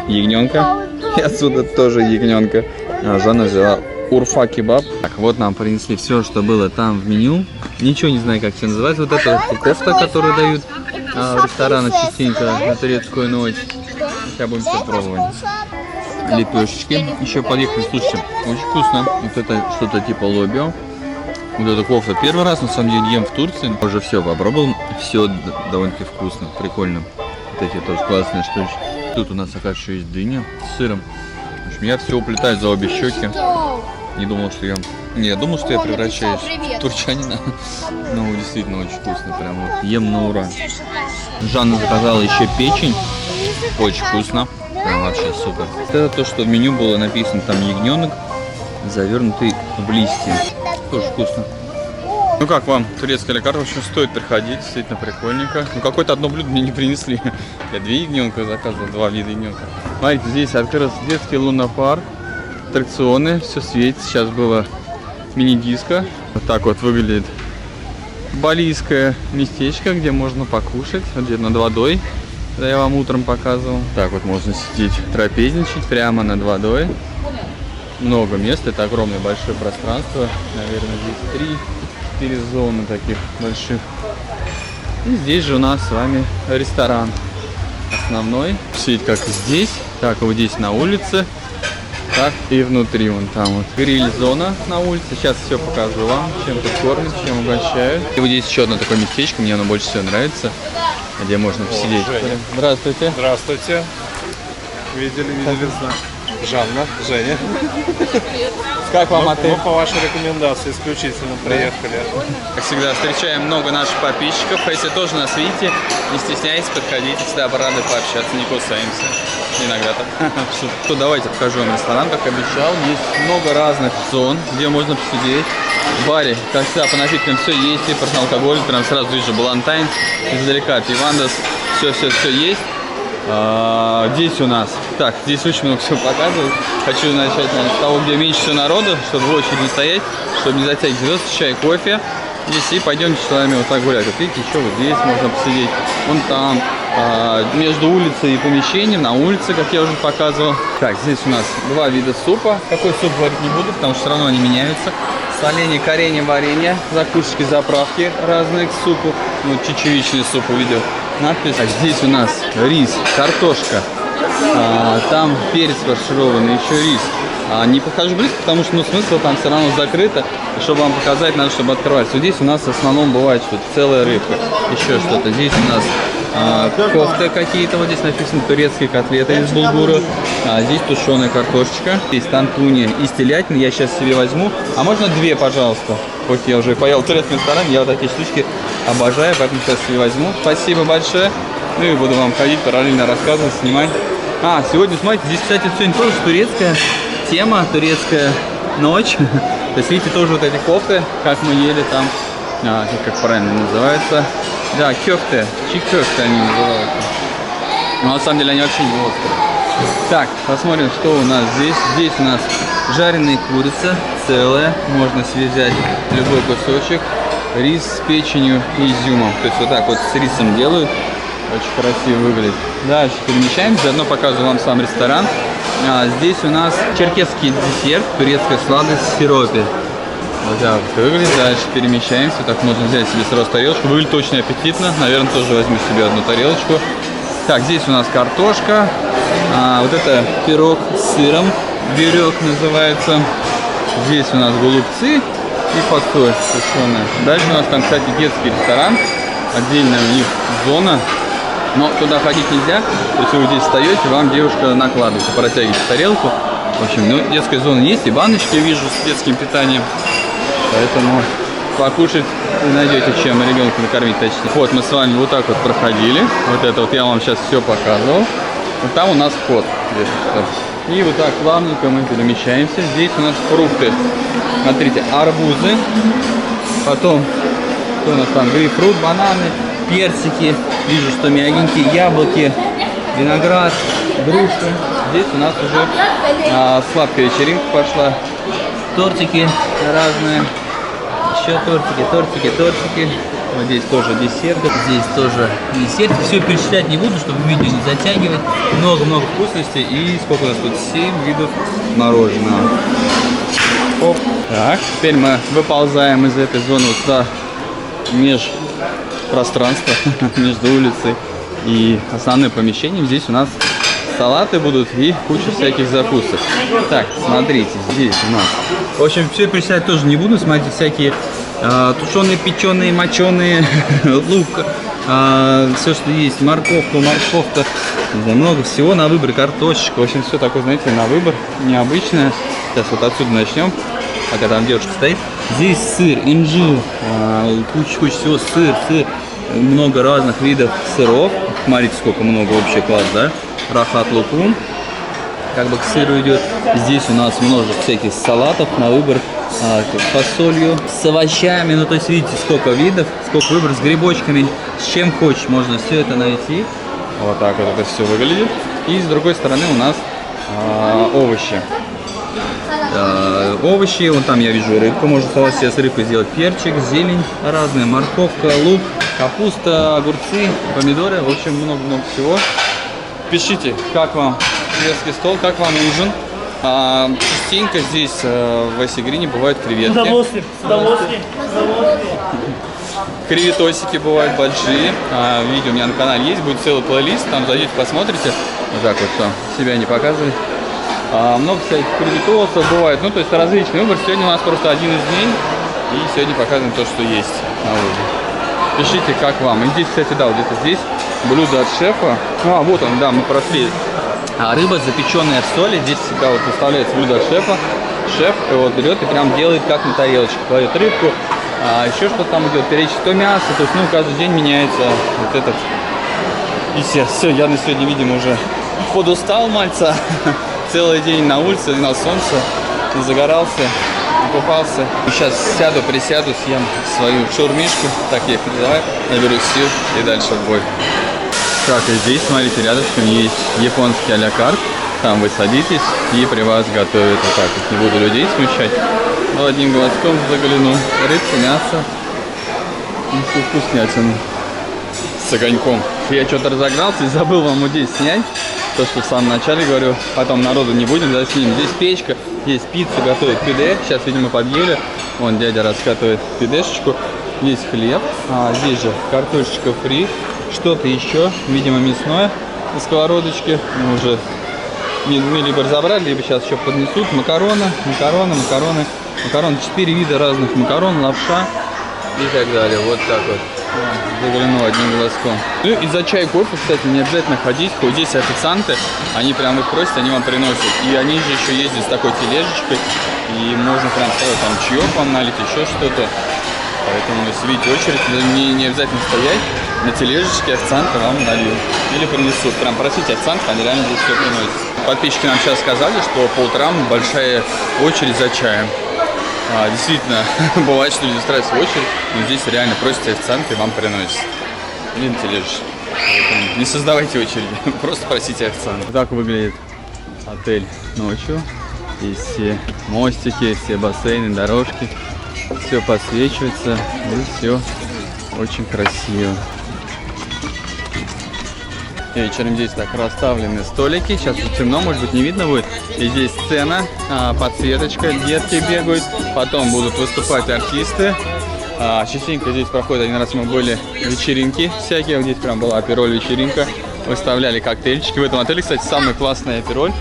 S1: ягненка, и отсюда тоже ягненка. Жанна взяла урфа кебаб. Так, вот нам принесли все, что было там в меню. Ничего не знаю, как все называется. Вот это кофта, которую дают в ресторанах частенько на турецкую ночь. Сейчас будем все пробовать. Лепешечки. Еще поехали, слушайте, очень вкусно. Вот это что-то типа лобио. Вот это кофта первый раз, на самом деле, ем в Турции. Уже все попробовал. Все довольно-таки вкусно, прикольно. Вот эти тоже классные штучки. Тут у нас, оказывается, еще есть дыня с сыром. В общем, я все уплетаю за обе щеки. Не думал, что я... Не, я думал, что я превращаюсь в турчанина. Но действительно очень вкусно. Прям вот ем на ура. Жанна заказала еще печень. Очень вкусно. Прям вообще супер. Это то, что в меню было написано. Там ягненок, завернутый в листья. Тоже вкусно. Ну как вам турецкая а-ля карта? В общем, стоит приходить, действительно прикольненько. Ну какое-то одно блюдо мне не принесли. Я 2 ягненка заказывал, 2 вида ягненка. Смотрите, здесь открылся детский лунопарк, аттракционы, все светит. Сейчас было мини-диско. Вот так вот выглядит балийское местечко, где можно покушать, вот где над водой. Да, я вам утром показывал. Так вот можно сидеть, трапезничать прямо над водой. Много мест, это огромное большое пространство. Наверное, здесь 4 зоны таких больших. И здесь же у нас с вами ресторан основной. Сидеть как здесь, так вот здесь на улице, так и внутри, вон там вот гриль-зона на улице. Сейчас все покажу вам, чем тут кормят, чем угощают. И вот здесь еще одно такое местечко, мне оно больше всего нравится, где можно посидеть. Здравствуйте.
S5: Здравствуйте. Видели знак. Жанна, Женя.
S1: Как вам отель?
S5: Мы по вашей рекомендации исключительно приехали.
S1: Как всегда, встречаем много наших подписчиков. Если тоже нас видите, не стесняйтесь, подходите, всегда рады пообщаться, не кусаемся. Иногда так. То давайте покажу вам ресторан, как обещал. Есть много разных зон, где можно посидеть. В баре, как всегда, по напиткам все есть, импортный алкоголь, прям сразу вижу Балантайн, издалека Пивандос, все есть. Здесь у нас, так, здесь очень много всего показывают. Хочу начать с того, где меньше всего народу, чтобы в очереди не стоять, чтобы не затягивать звезд, чай, кофе. Здесь и пойдемте с вами вот так гулять. Вот видите, еще вот здесь можно посидеть, вон там, между улицей и помещением, на улице, как я уже показывал. Так, здесь у нас 2 вида супа. Какой суп говорить не буду, потому что все равно они меняются. Соленье, коренье, варенье, закусочки, заправки разные к супу. Ну, чечевичный суп увидел. Надпись. А здесь у нас рис, картошка, там перец фаршированный, еще рис. Не подхожу близко, потому что смысл там все равно закрыто. И чтобы вам показать, надо, чтобы открывать. Вот здесь у нас в основном бывает что-то целая рыбка, еще что-то. Здесь у нас кофты какие-то, вот здесь написано турецкие котлеты из булгура. Здесь тушеная картошечка. Здесь тантуни из телятины, я сейчас себе возьму. А можно 2, пожалуйста? Хоть я уже поел в турецком ресторане, я вот такие штучки обожаю, поэтому сейчас себе возьму. Спасибо большое. Ну и буду вам ходить, параллельно рассказывать, снимать. Сегодня, смотрите, здесь, кстати, сегодня тоже турецкая тема, турецкая ночь. То есть, видите, тоже вот эти кофты, как мы ели там, как правильно называется. Да, кёфты, чик-кёфты они называются. Но на самом деле они вообще не острые. Так, посмотрим, что у нас здесь. Здесь у нас жареная курица целая. Можно связать любой кусочек. Рис с печенью и изюмом. То есть вот так вот с рисом делают. Очень красиво выглядит. Дальше перемещаемся. Заодно показываю вам сам ресторан. Здесь у нас черкесский десерт. Турецкая сладость в сиропе. Вот так вот выглядит. Дальше перемещаемся. Так можно взять себе сразу тарелочку. Выглядит очень аппетитно. Наверное, тоже возьму себе одну тарелочку. Так, здесь у нас картошка. Вот это пирог с сыром. Бирек называется. Здесь у нас голубцы и фасоль сушеная. Дальше у нас там, кстати, детский ресторан. Отдельная у них зона. Но туда ходить нельзя. То есть вы здесь встаете, вам девушка накладывает, протягиваете тарелку. В общем, ну, детская зона есть. И баночки вижу с детским питанием. Поэтому покушать найдете, чем ребенка накормить точнее. Вот мы с вами вот так вот проходили. Вот это вот я вам сейчас все показывал. Вот там у нас вход. И вот так плавненько мы перемещаемся. Здесь у нас фрукты. Смотрите, арбузы. Потом, что у нас там? Грейпфрут, бананы, персики. Вижу, что мягенькие. Яблоки, виноград, груши. Здесь у нас уже сладкая вечеринка пошла. Тортики разные. Еще тортики. Вот здесь тоже десерты. Здесь тоже десерт. Все перечислять не буду, чтобы видео не затягивать. Много-много вкусностей. И сколько у нас тут? 7 видов мороженого. Оп. Так, теперь мы выползаем из этой зоны вот сюда, межпространство, между улицей и основным помещением. Здесь у нас салаты будут и куча всяких закусок. Так, смотрите, здесь у нас. В общем, все перечислять тоже не буду. Смотрите, всякие тушеные, печеные, моченые, лук, все, что есть, морковка, не знаю, много всего на выбор, картошечка. В общем, все такое, знаете, на выбор, необычное. Сейчас вот отсюда начнем, пока там девушка стоит. Здесь сыр, инжир, куча всего, сыр, много разных видов сыров. Смотрите, сколько много, вообще класс, да? Рахат лукум, как бы к сыру идет. Здесь у нас множество всяких салатов на выбор, с фасолью, с овощами. Ну, то есть, видите, сколько видов, сколько выбор, с грибочками, с чем хочешь, можно все это найти. Вот так вот это все выглядит. И с другой стороны у нас овощи. Овощи, вон там я вижу рыбку, можно салат себе с рыбкой сделать, перчик, зелень разная, морковка, лук, капуста, огурцы, помидоры, в общем, много-много всего. Пишите, как вам шведский стол, как вам ужин. Частенько здесь в Айсигрине бывают креветки. С удовольствием. Креветосики бывают большие. Видео у меня на канале есть, будет целый плейлист, там зайдите, посмотрите. Вот так вот, что себя не показывает. Много всяких креветосов бывает, ну то есть различный выбор. Сегодня у нас просто один из дней, и сегодня показываем то, что есть на ужин. Пишите, как вам. И здесь, кстати, да, вот где-то здесь блюдо от шефа. Вот он, да, мы прошли. Рыба, запеченная в соли. Здесь всегда вот выставляется блюдо от шефа. Шеф его берет и прям делает как на тарелочке. Кладет рыбку, еще что-то там идет, перечить то мясо. То есть, ну, каждый день меняется вот этот. И все, я на сегодня, видимо, уже подустал мальца. Целый день на улице, на солнце, загорался, купался. Сейчас присяду, съем свою шаурмишку, так я их называю, наберу сил и дальше в бой. Так, и здесь, смотрите, рядышком есть японский а-ля карт. Там вы садитесь и при вас готовят. Вот так вот, не буду людей смущать. Но одним глазком загляну. Рыбка, мясо и всю вкуснятину с огоньком. Я что-то разогнался и забыл вам вот здесь снять. То, что в самом начале говорю, потом народу не будем, да, снимем. Здесь печка, есть пицца, готовит пюре. Сейчас, видимо, подъели. Вон дядя раз готовит пюрешечку. Есть хлеб, здесь же картошечка фри. Что-то еще, видимо, мясное на сковородочке. Мы уже либо разобрали, либо сейчас еще поднесут. Макароны. 4 вида разных макарон, лапша и так далее. Вот так вот. Загляну одним глазком. Ну и за чай, кофе, кстати, не обязательно ходить. Хоть здесь официанты, они прям их просят, они вам приносят. И они же еще ездят с такой тележечкой. И можно прям сразу там чаек вам налить, еще что-то. Поэтому, если видите очередь, не обязательно стоять. На тележечке официанты вам нальют. Или принесут. Прям просите официантов, они реально здесь все приносят. Подписчики нам сейчас сказали, что по утрам большая очередь за чаем. Действительно, бывает, что люди устраиваются в очередь, но здесь реально просите официанты и вам приносят. Или на тележечке. Поэтому не создавайте очереди, просто просите официанта. Так выглядит отель ночью. И все мостики, все бассейны, дорожки. Все подсвечивается. И все очень красиво. Вечером здесь так расставлены столики. Сейчас тут темно, может быть, не видно будет. И здесь сцена, подсветочка, детки бегают. Потом будут выступать артисты. Частенько здесь проходит, один раз мы были вечеринки всякие. Здесь прям была апероль вечеринка. Выставляли коктейльчики. В этом отеле, кстати, самый классный апероль.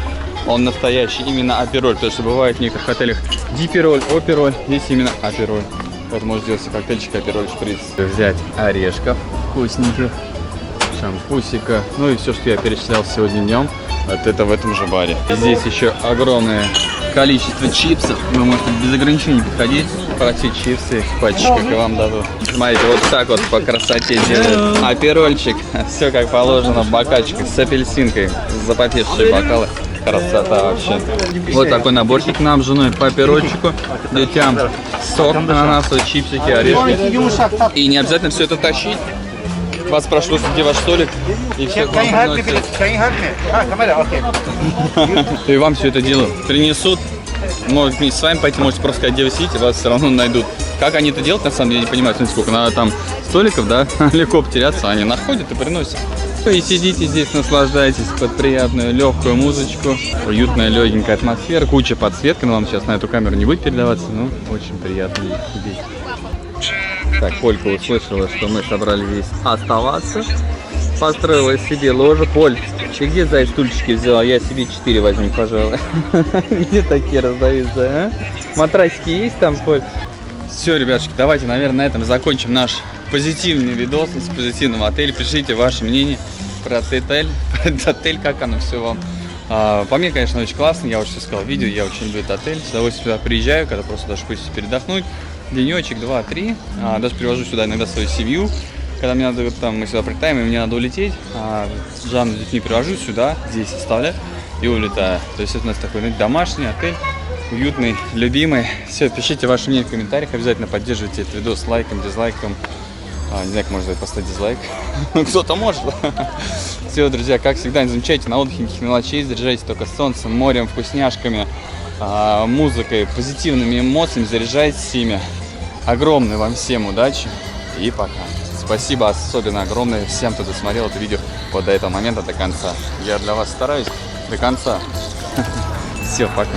S1: Он настоящий, именно апероль. Потому что бывает в некоторых отелях дипероль, опероль. Здесь именно апероль. Поэтому можно сделать себе коктейльчик, апероль, шприц. Взять орешков вкусненьких, шампусика. Ну и все, что я перечислял сегодня днем. Вот это в этом же баре. Здесь еще огромное количество чипсов. Вы можете без ограничений подходить, просить чипсы в пачечках и вам дадут. Смотрите, вот так вот по красоте делают аперольчик. Все как положено в бокальчиках с апельсинкой. Запотевшие бокалы. Красота вообще. Вот такой наборчик нам с женой по аперольчику. Детям сок, ананасовые чипсики, орешки. И не обязательно все это тащить. Вас спрошу, где ваш столик, и все и вам все это дело принесут. Может вместе с вами пойти, можете просто сказать, где вы сидите, вас все равно найдут. Как они это делают, на самом деле, не понимаю, смотрите, сколько надо там столиков, да, легко потеряться, они находят и приносят. И сидите здесь, наслаждайтесь под приятную легкую музычку, уютная легенькая атмосфера, куча подсветки, но вам сейчас на эту камеру не будет передаваться, но очень приятно здесь. Так, Полька услышала, что мы собрались здесь оставаться. Построила себе ложе. Поль, ты где за стульчики взяла? Я себе 4 возьму, пожалуй. Где такие раздаются, а? Матрасики есть там, Поль? Все, ребятушки, давайте, наверное, на этом закончим наш позитивный видос из позитивного отеля. Пишите ваше мнение про этот отель, как оно все вам. По мне, конечно, очень классно. Я уже все сказал в видео, я очень люблю этот отель. С удовольствием сюда приезжаю, когда просто даже хочется передохнуть. Денечек, 2-3. Даже привожу сюда иногда свою семью. Когда мне надо, там, мы сюда прилетаем, и мне надо улететь. Жанну с детьми привожу сюда, здесь оставляю и улетаю. То есть это у нас такой, знаете, домашний отель, уютный, любимый. Все, пишите ваше мнение в комментариях. Обязательно поддерживайте этот видос лайком, дизлайком. Не знаю, как можно поставить дизлайк. Кто-то может. Все, друзья, как всегда, не замечайте на отдыхе никаких мелочей. Заряжайте только солнцем, морем, вкусняшками, музыкой, позитивными эмоциями. Заряжайтесь ими. Огромной вам всем удачи и пока. Спасибо особенно огромное всем, кто досмотрел это видео вот до этого момента, до конца. Я для вас стараюсь до конца. Все, пока.